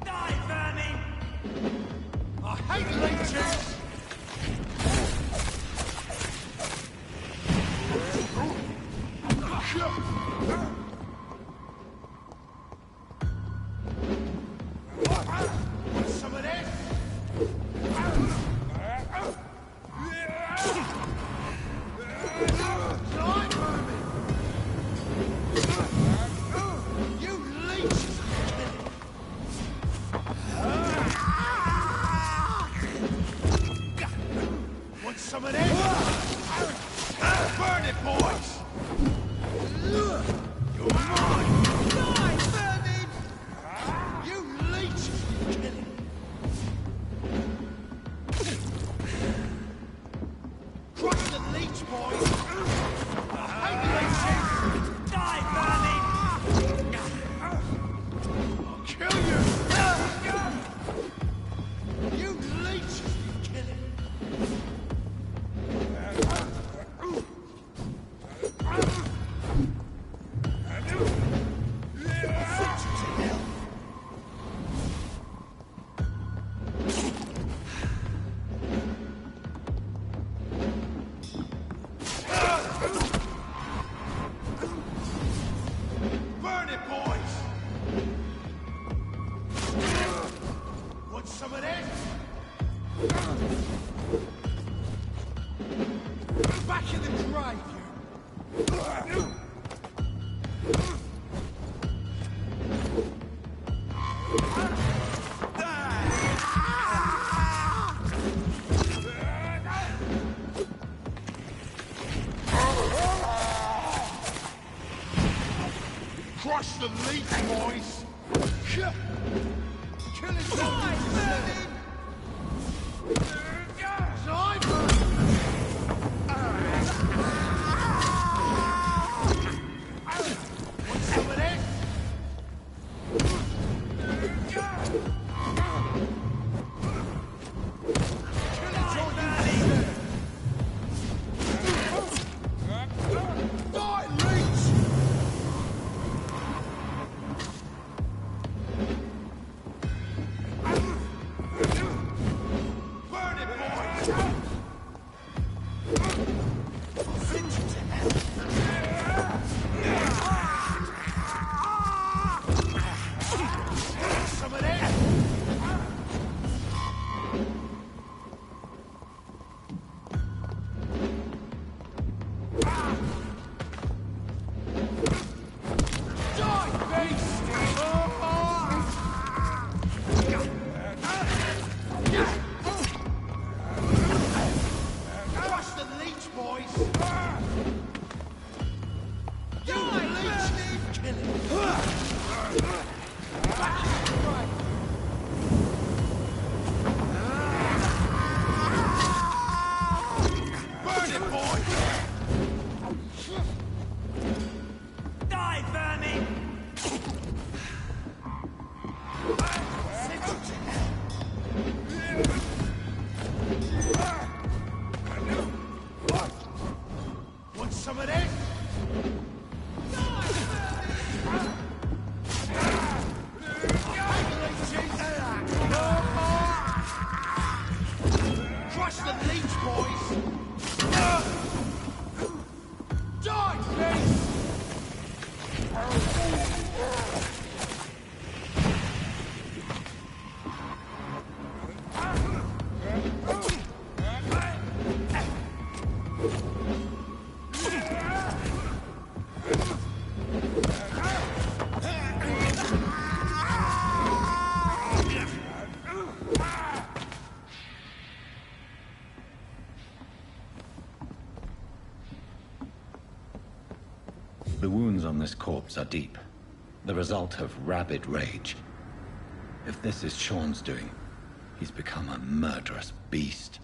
S17: Die, vermin! I hate leeches! Want some of this? Die, vermin! You leeches! Want some of this? Burn it, boys! You're mine! Die, vermin! You leeches! Crush the leech, boys! I hate leeches! Die, vermin! I'll kill you! You leeches! Burn it, boys! Want some of this? Back in the grave, you! Crush the leech, boys! Kill it! Die, vermin! Die, vermin! Want some of this?
S1: The wounds on this corpse are deep, the result of rabid rage. If this is Sean's doing, he's become a murderous beast.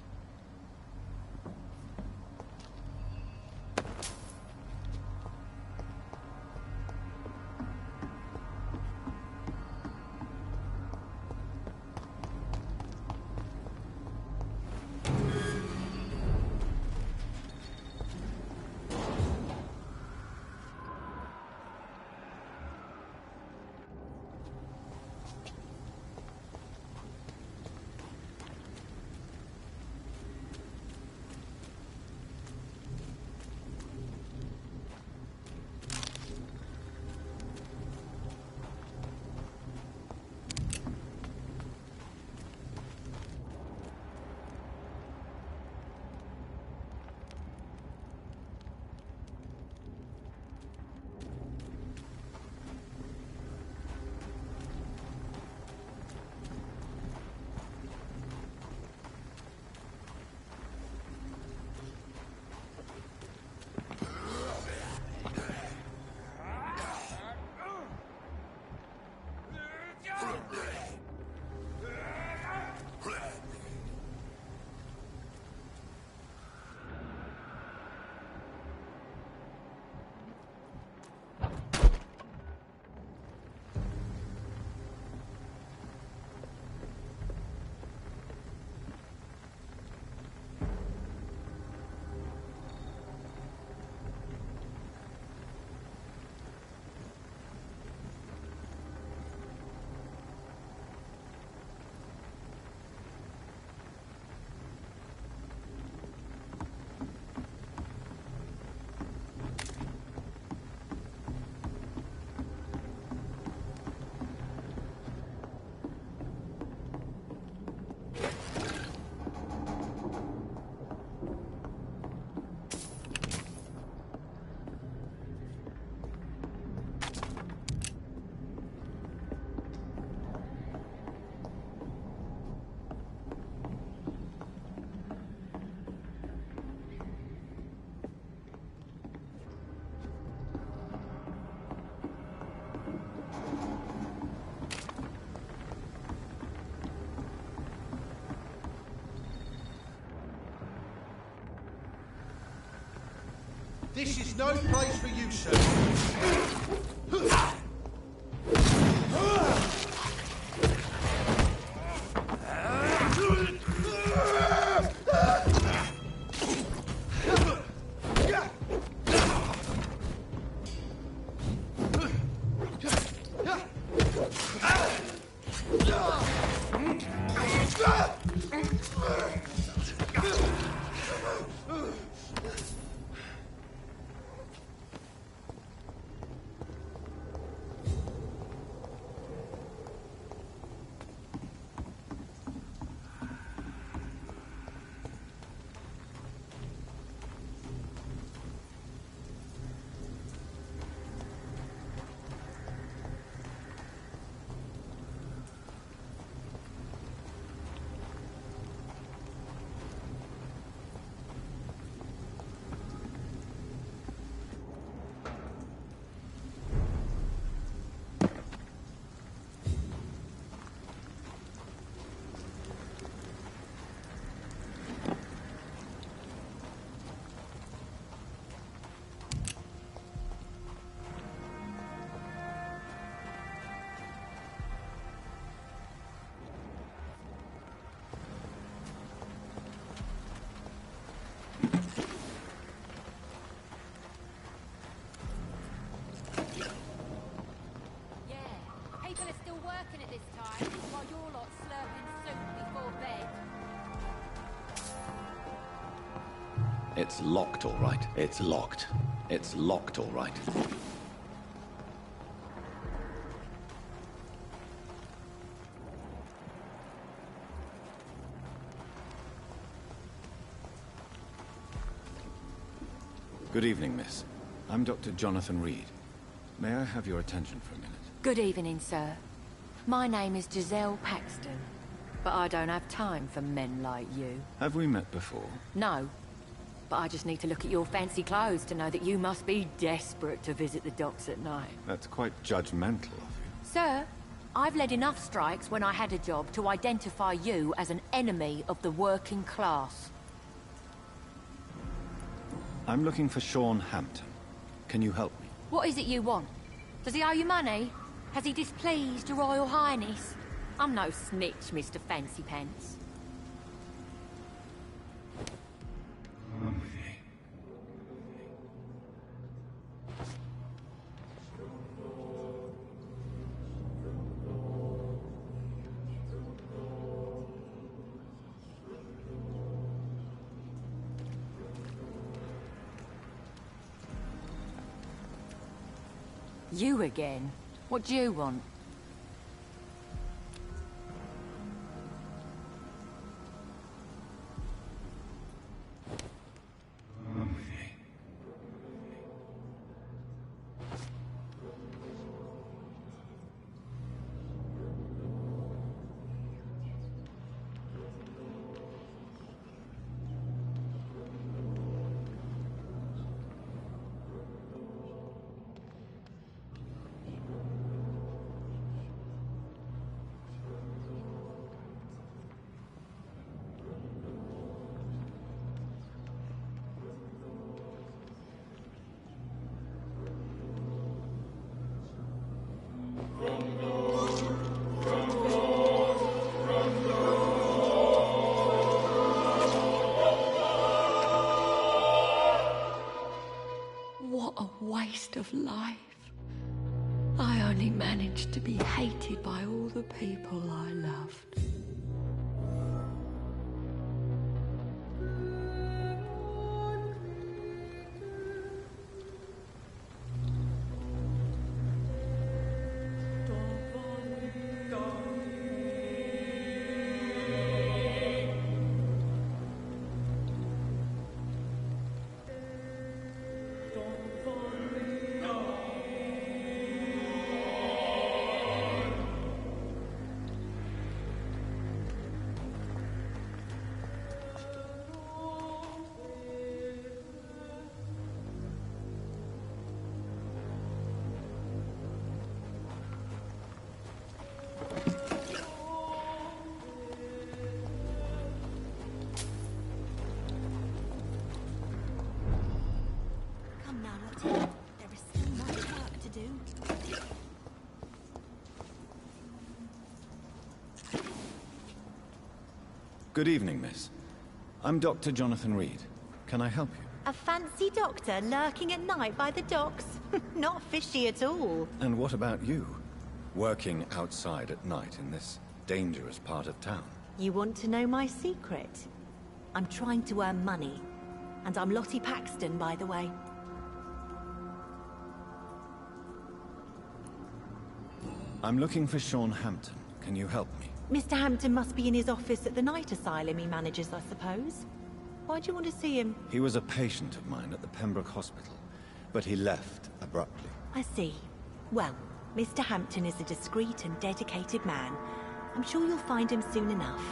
S16: This is no place for you, sir.
S1: It's locked, all right. It's locked. It's locked, all right. Good evening, miss. I'm Dr. Jonathan Reed. May I have your attention for a minute?
S19: Good evening, sir. My name is Giselle Paxton, but I don't have time for men like you.
S1: Have we met before?
S19: No, but I just need to look at your fancy clothes to know that you must be desperate to visit the docks at night.
S1: That's quite judgmental of you.
S19: Sir, I've led enough strikes when I had a job to identify you as an enemy of the working class.
S1: I'm looking for Sean Hampton. Can you help me?
S19: What is it you want? Does he owe you money? Has he displeased your Royal Highness? I'm no snitch, Mr. Fancy Pants. You again? What do you want? What a waste of life. I only managed to be hated by all the people I loved.
S1: Good evening, miss. I'm Dr. Jonathan Reed. Can I help you?
S7: A fancy doctor lurking at night by the docks? Not fishy at all.
S1: And what about you? Working outside at night in this dangerous part of town?
S7: You want to know my secret? I'm trying to earn money. And I'm Lottie Paxton, by the way.
S1: I'm looking for Sean Hampton. Can you help me?
S7: Mr. Hampton must be in his office at the night asylum he manages, I suppose. Why do you want to see him?
S1: He was a patient of mine at the Pembroke Hospital, but he left abruptly.
S7: I see. Well, Mr. Hampton is a discreet and dedicated man. I'm sure you'll find him soon enough.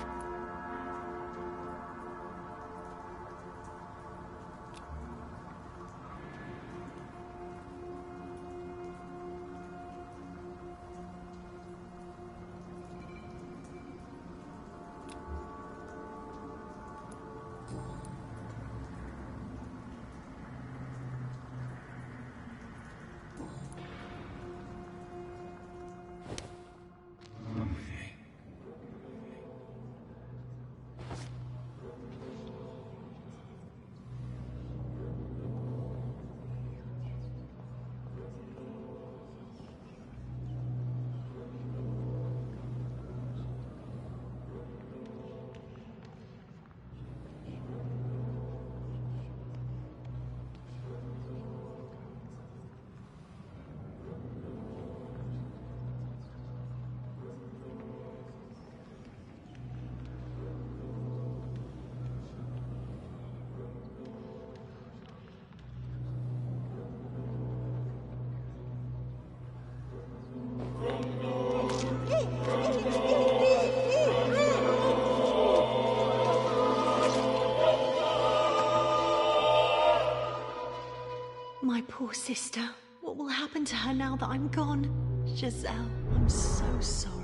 S7: My poor sister. What will happen to her now that I'm gone? Giselle, I'm so sorry.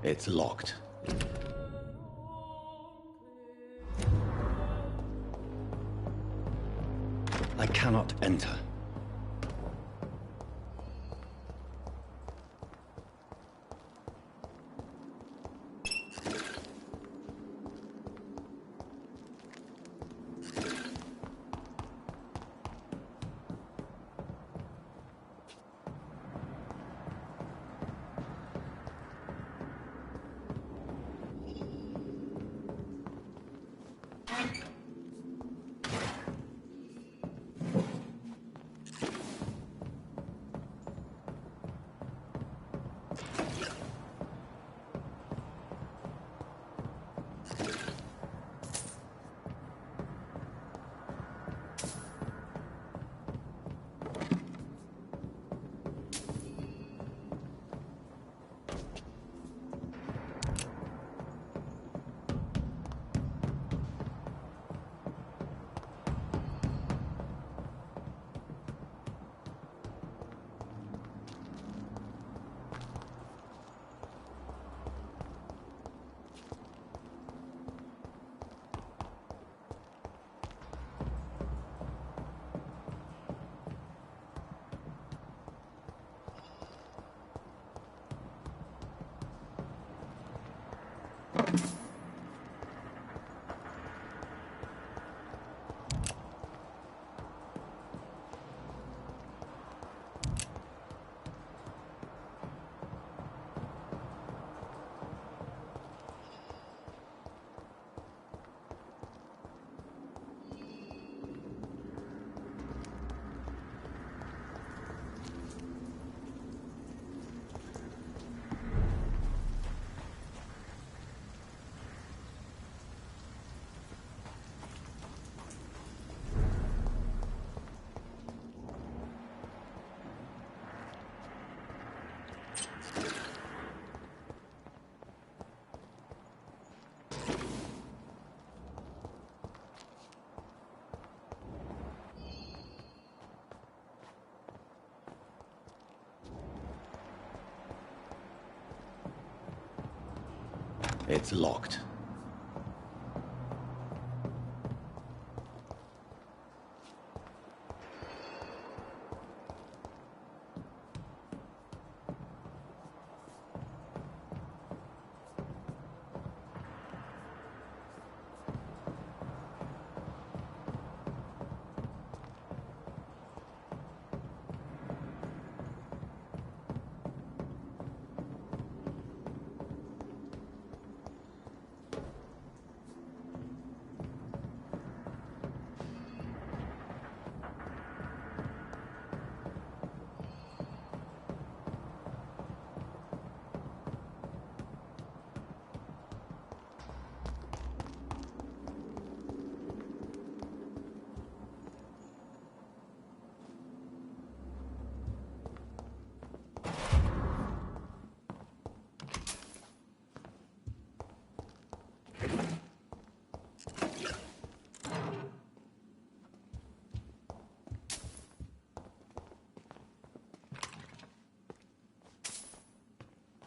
S1: It's locked. I cannot enter. It's locked.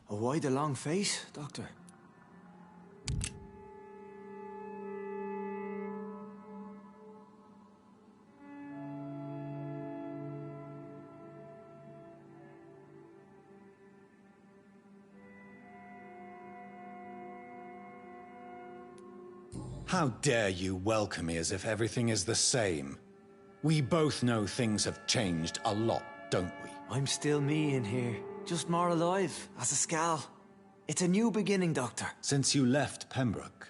S17: Why the long face, Doctor?
S1: How dare you welcome me as if everything is the same? We both know things have changed a lot, don't we?
S17: I'm still me in here. Just more alive, as a Skal. It's a new beginning, Doctor.
S1: Since you left Pembroke,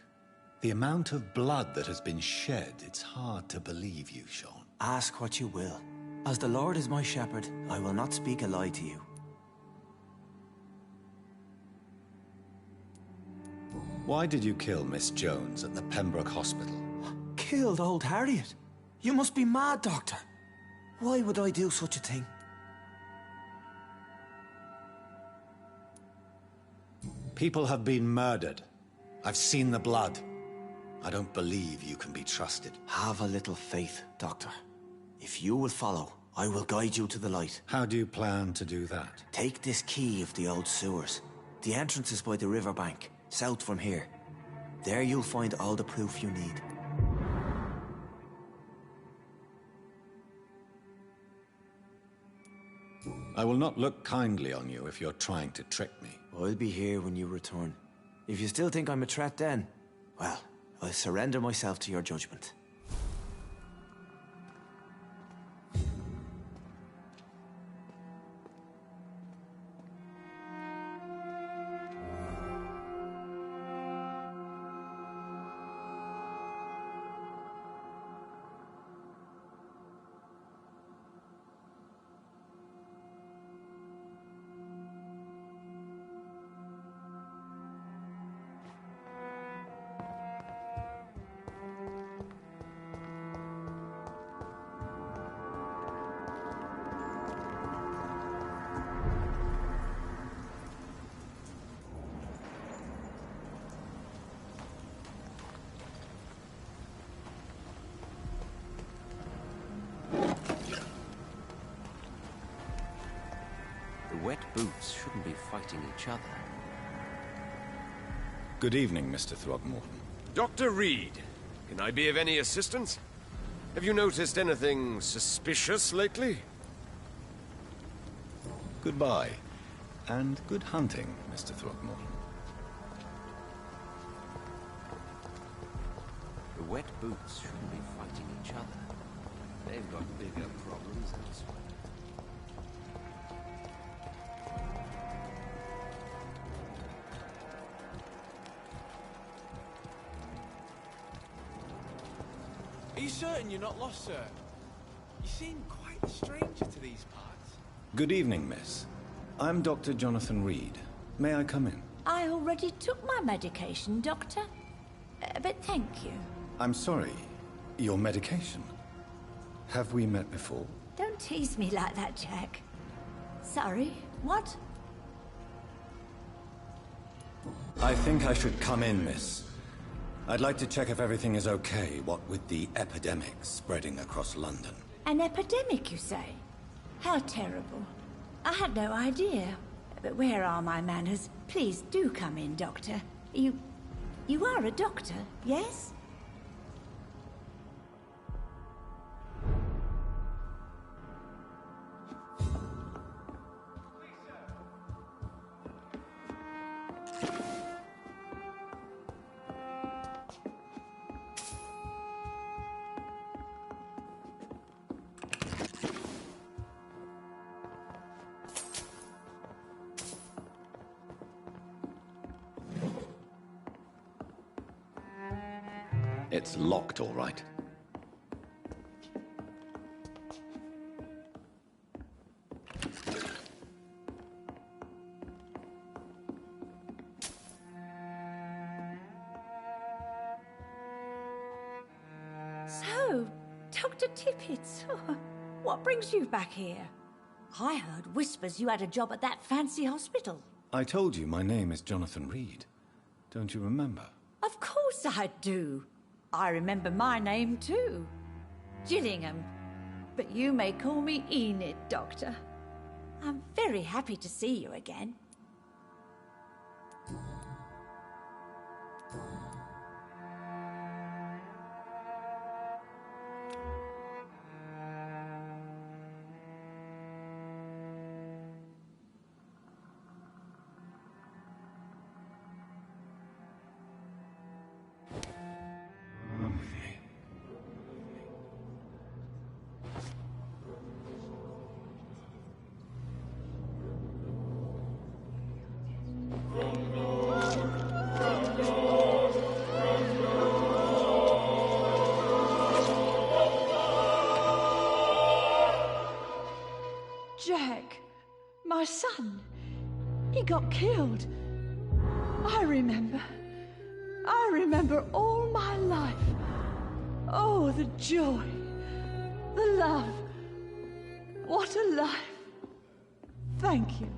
S1: the amount of blood that has been shed, it's hard to believe you, Sean.
S17: Ask what you will. As the Lord is my shepherd, I will not speak a lie to you.
S1: Why did you kill Miss Jones at the Pembroke Hospital?
S17: Killed old Harriet? You must be mad, Doctor. Why would I do such a thing?
S1: People have been murdered. I've seen the blood. I don't believe you can be trusted.
S17: Have a little faith, Doctor. If you will follow, I will guide you to the light.
S1: How do you plan to do that?
S17: Take this key of the old sewers. The entrance is by the riverbank, south from here. There you'll find all the proof you need.
S1: I will not look kindly on you if you're trying to trick me.
S17: I'll be here when you return. If you still think I'm a threat then, well, I'll surrender myself to your judgment.
S20: Wet boots shouldn't be fighting each other.
S1: Good evening, Mr. Throgmorton.
S20: Dr. Reed, can I be of any assistance? Have you noticed anything suspicious lately?
S1: Goodbye, and good hunting, Mr. Throgmorton.
S20: The wet boots shouldn't be fighting each other. They've got bigger problems elsewhere.
S9: Are you certain you're not lost, sir? You seem quite a stranger to these parts.
S1: Good evening, miss. I'm Dr. Jonathan Reed. May I come in?
S22: I already took my medication, Doctor. But thank you.
S1: I'm sorry. Your medication? Have we met before?
S22: Don't tease me like that, Jack. Sorry, what?
S1: I think I should come in, miss. I'd like to check if everything is okay, what with the epidemic spreading across London.
S22: An epidemic, you say? How terrible. I had no idea. But where are my manners? Please do come in, Doctor. You You are a doctor, yes?
S1: It's locked, all right.
S22: So, Dr. Tippett, what brings you back here? I heard whispers you had a job at that fancy hospital.
S1: I told you my name is Jonathan Reed. Don't you remember?
S22: Of course I do. I remember my name too. Gillingham. But you may call me Enid, Doctor. I'm very happy to see you again.
S8: Jack, my son, he got killed. I remember all my life. Oh, the joy, the love. What a life. Thank you.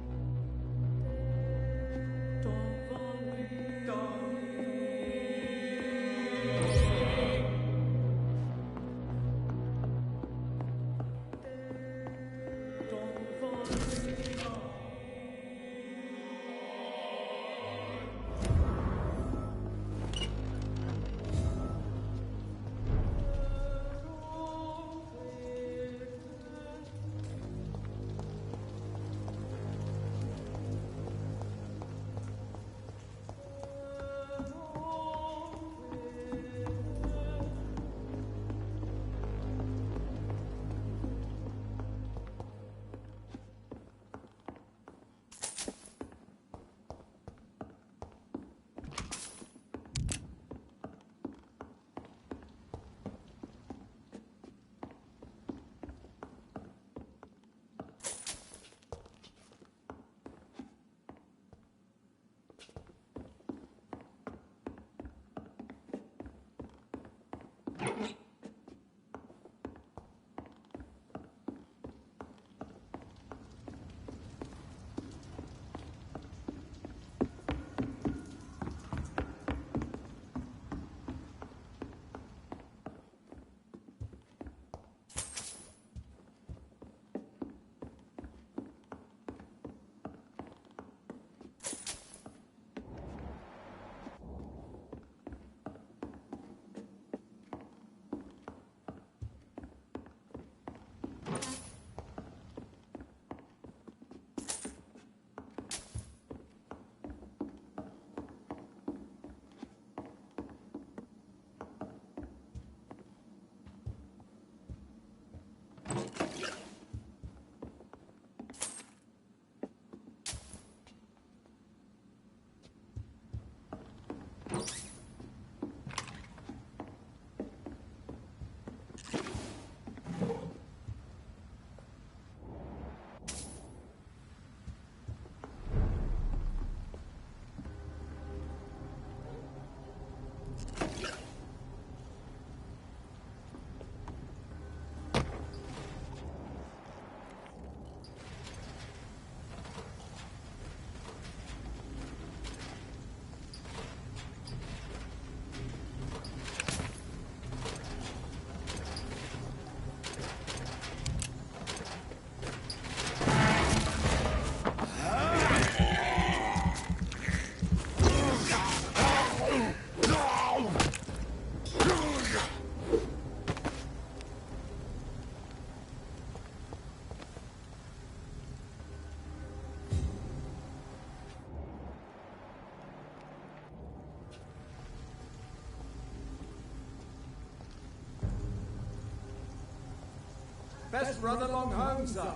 S10: Best run along home, sir.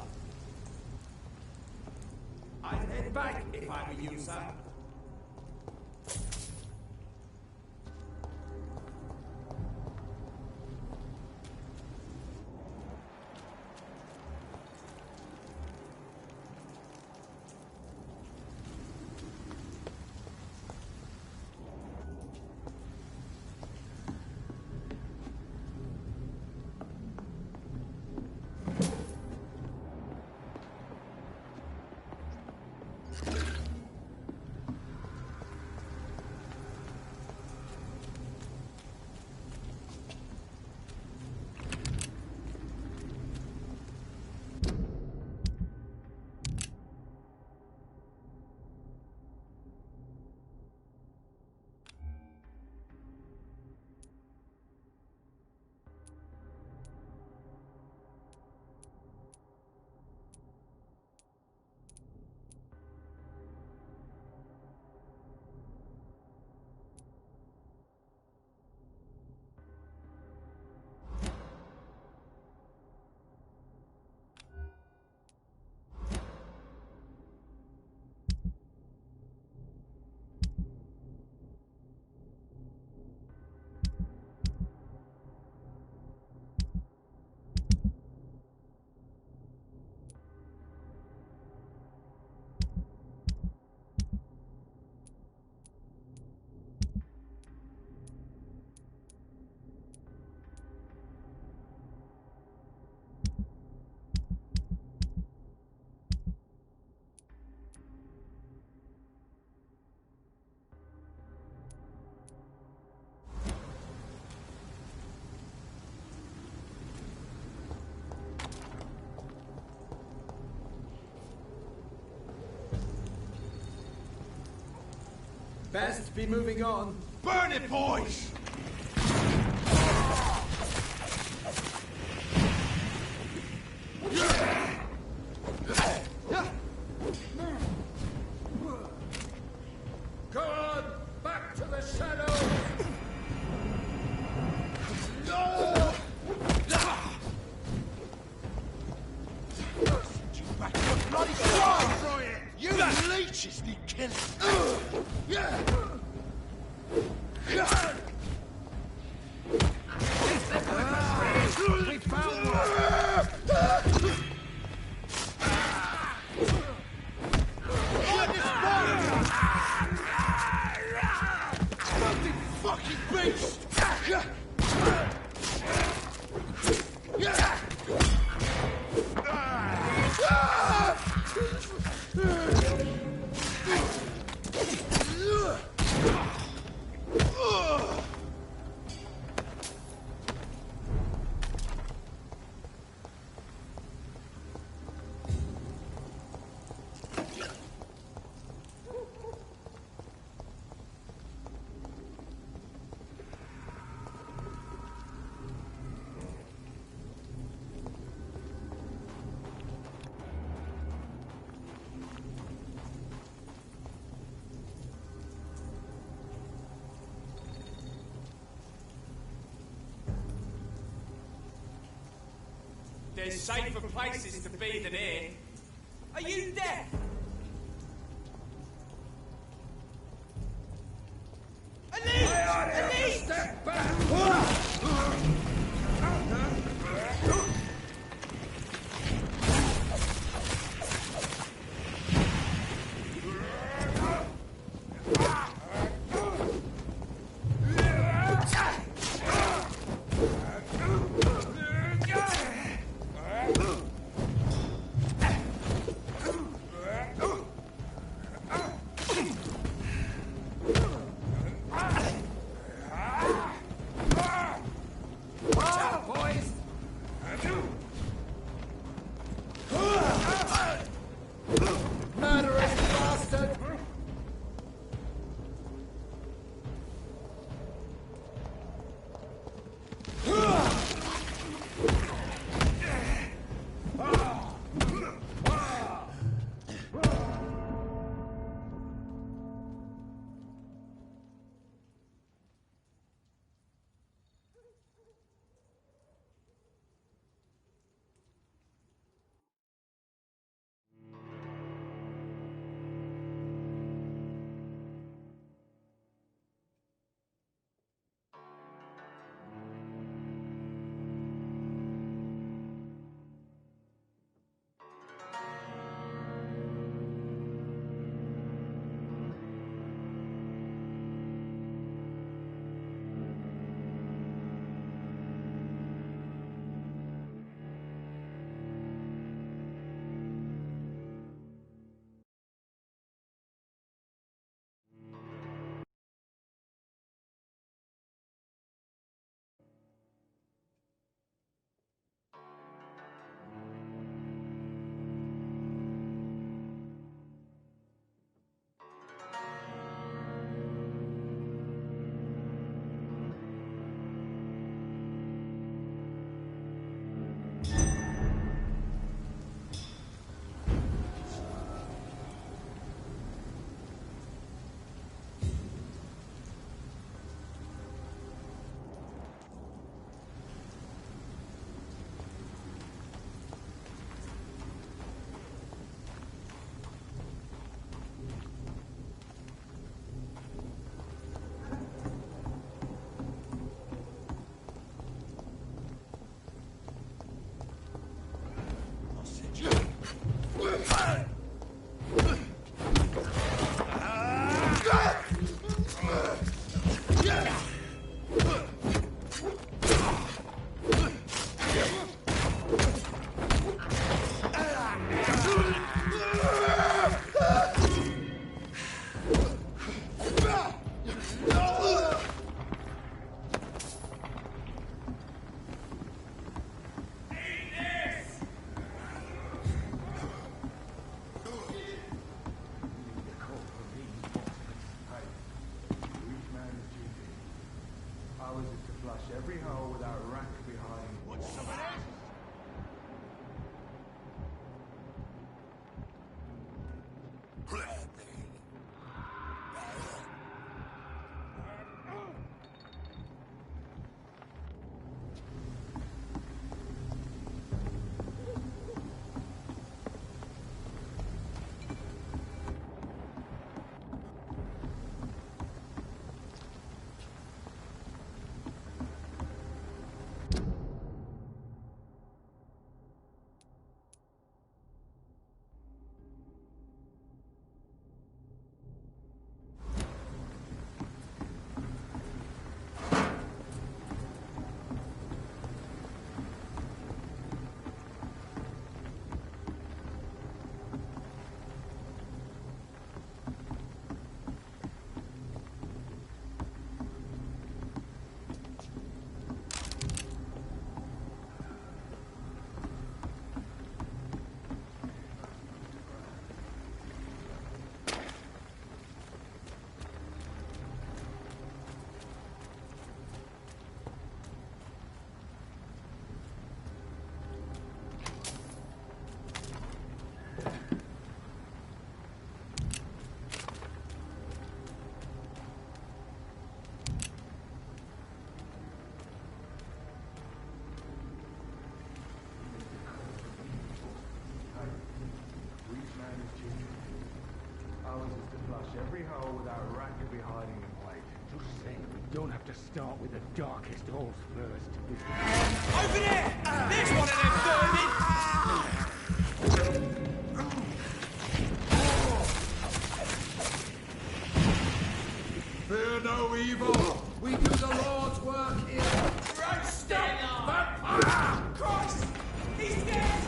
S10: I'd head back if I were you, sir. Best be moving on.
S16: Burn it, boys!
S10: Go on! Back to the shadows!
S16: Back to the bloody side! You leeches need killing!
S10: We found one!
S16: Bloody fucking beast!
S9: There's safer places to be than here. Are you deaf? Elite!
S10: Step back! Every hole without a rack behind. What's some of that? Every hole without a rack to be hiding in wait. Just saying, we don't have to start with the darkest holes first.
S9: Over there! There's one of them vermin!
S10: Fear no evil. We do the Lord's work here.
S9: Right, stop! Vampire! Christ! He's dead!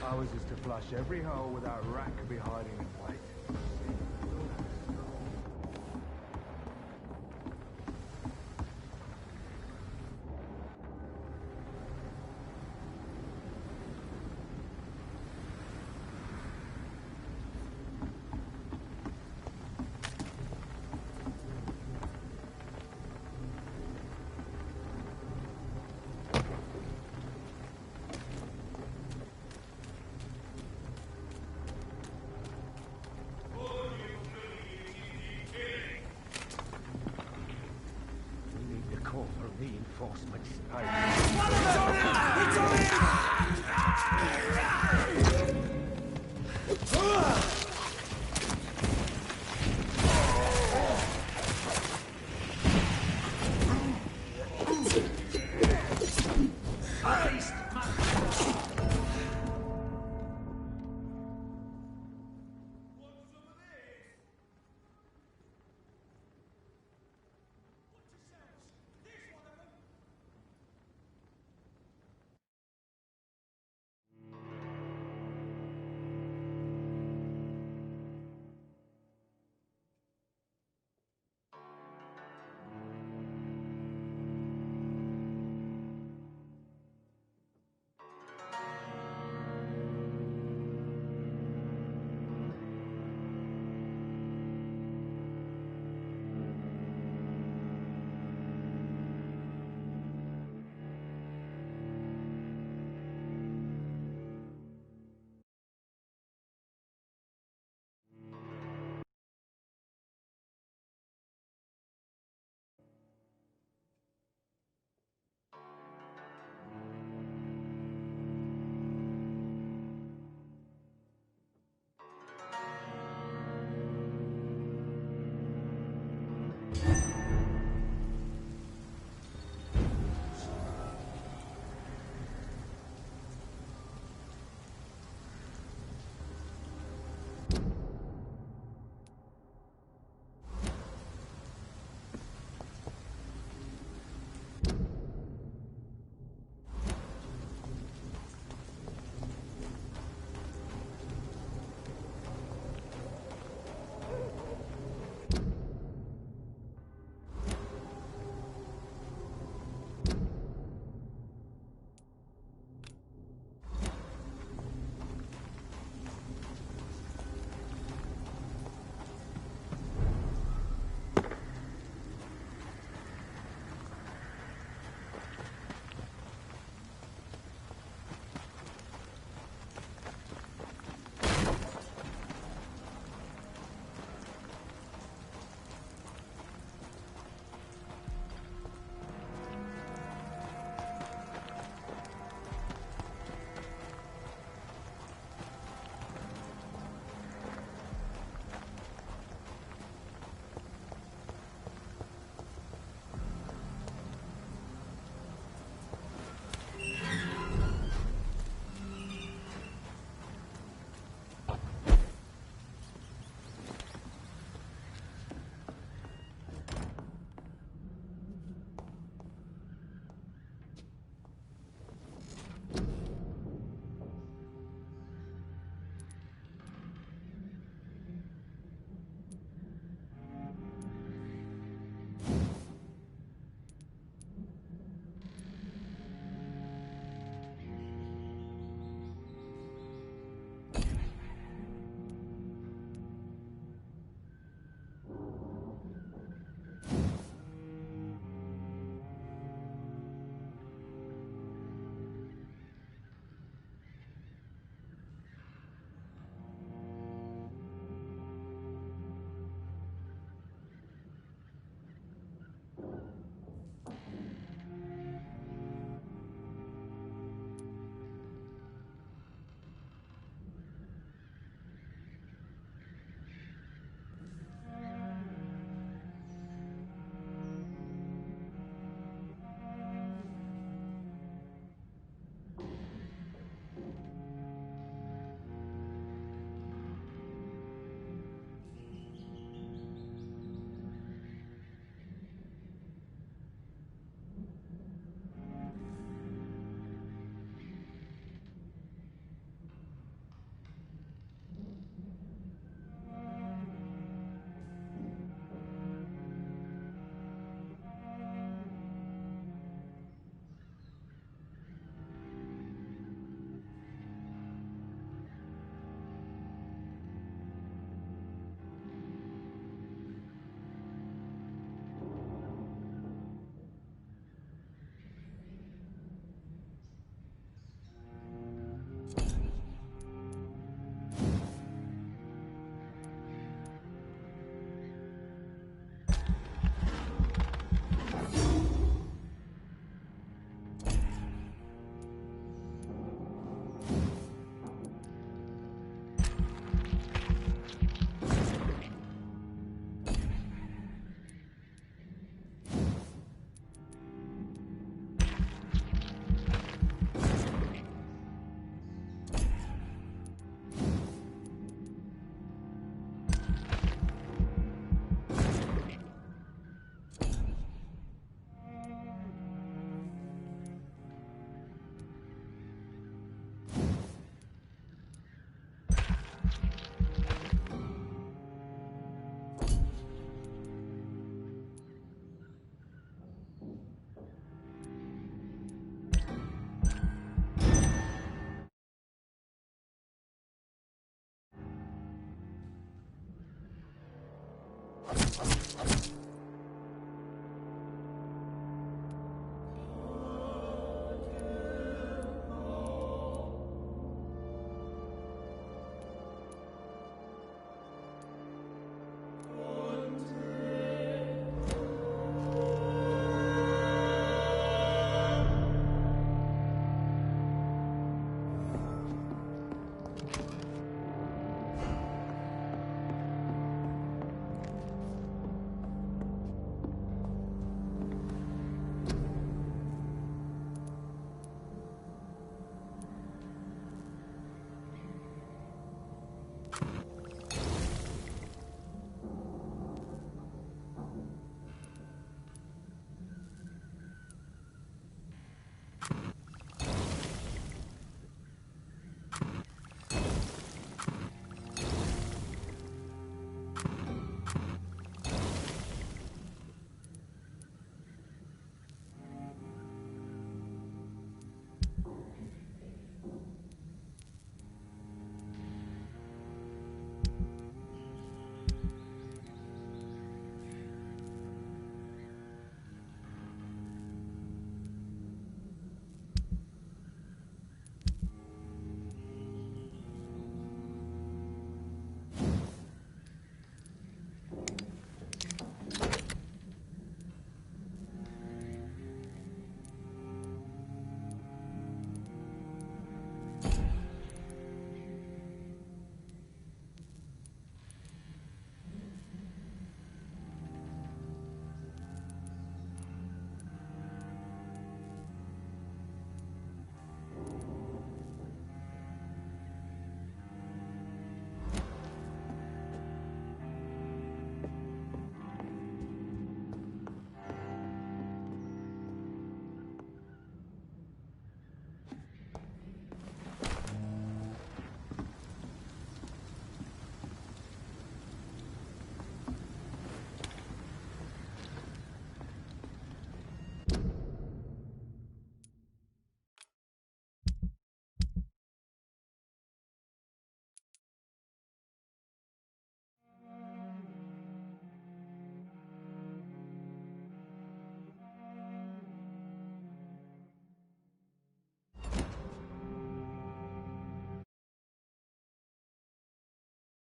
S10: Ours is to flush every hole without a rat could be hiding in plain. Reinforcements.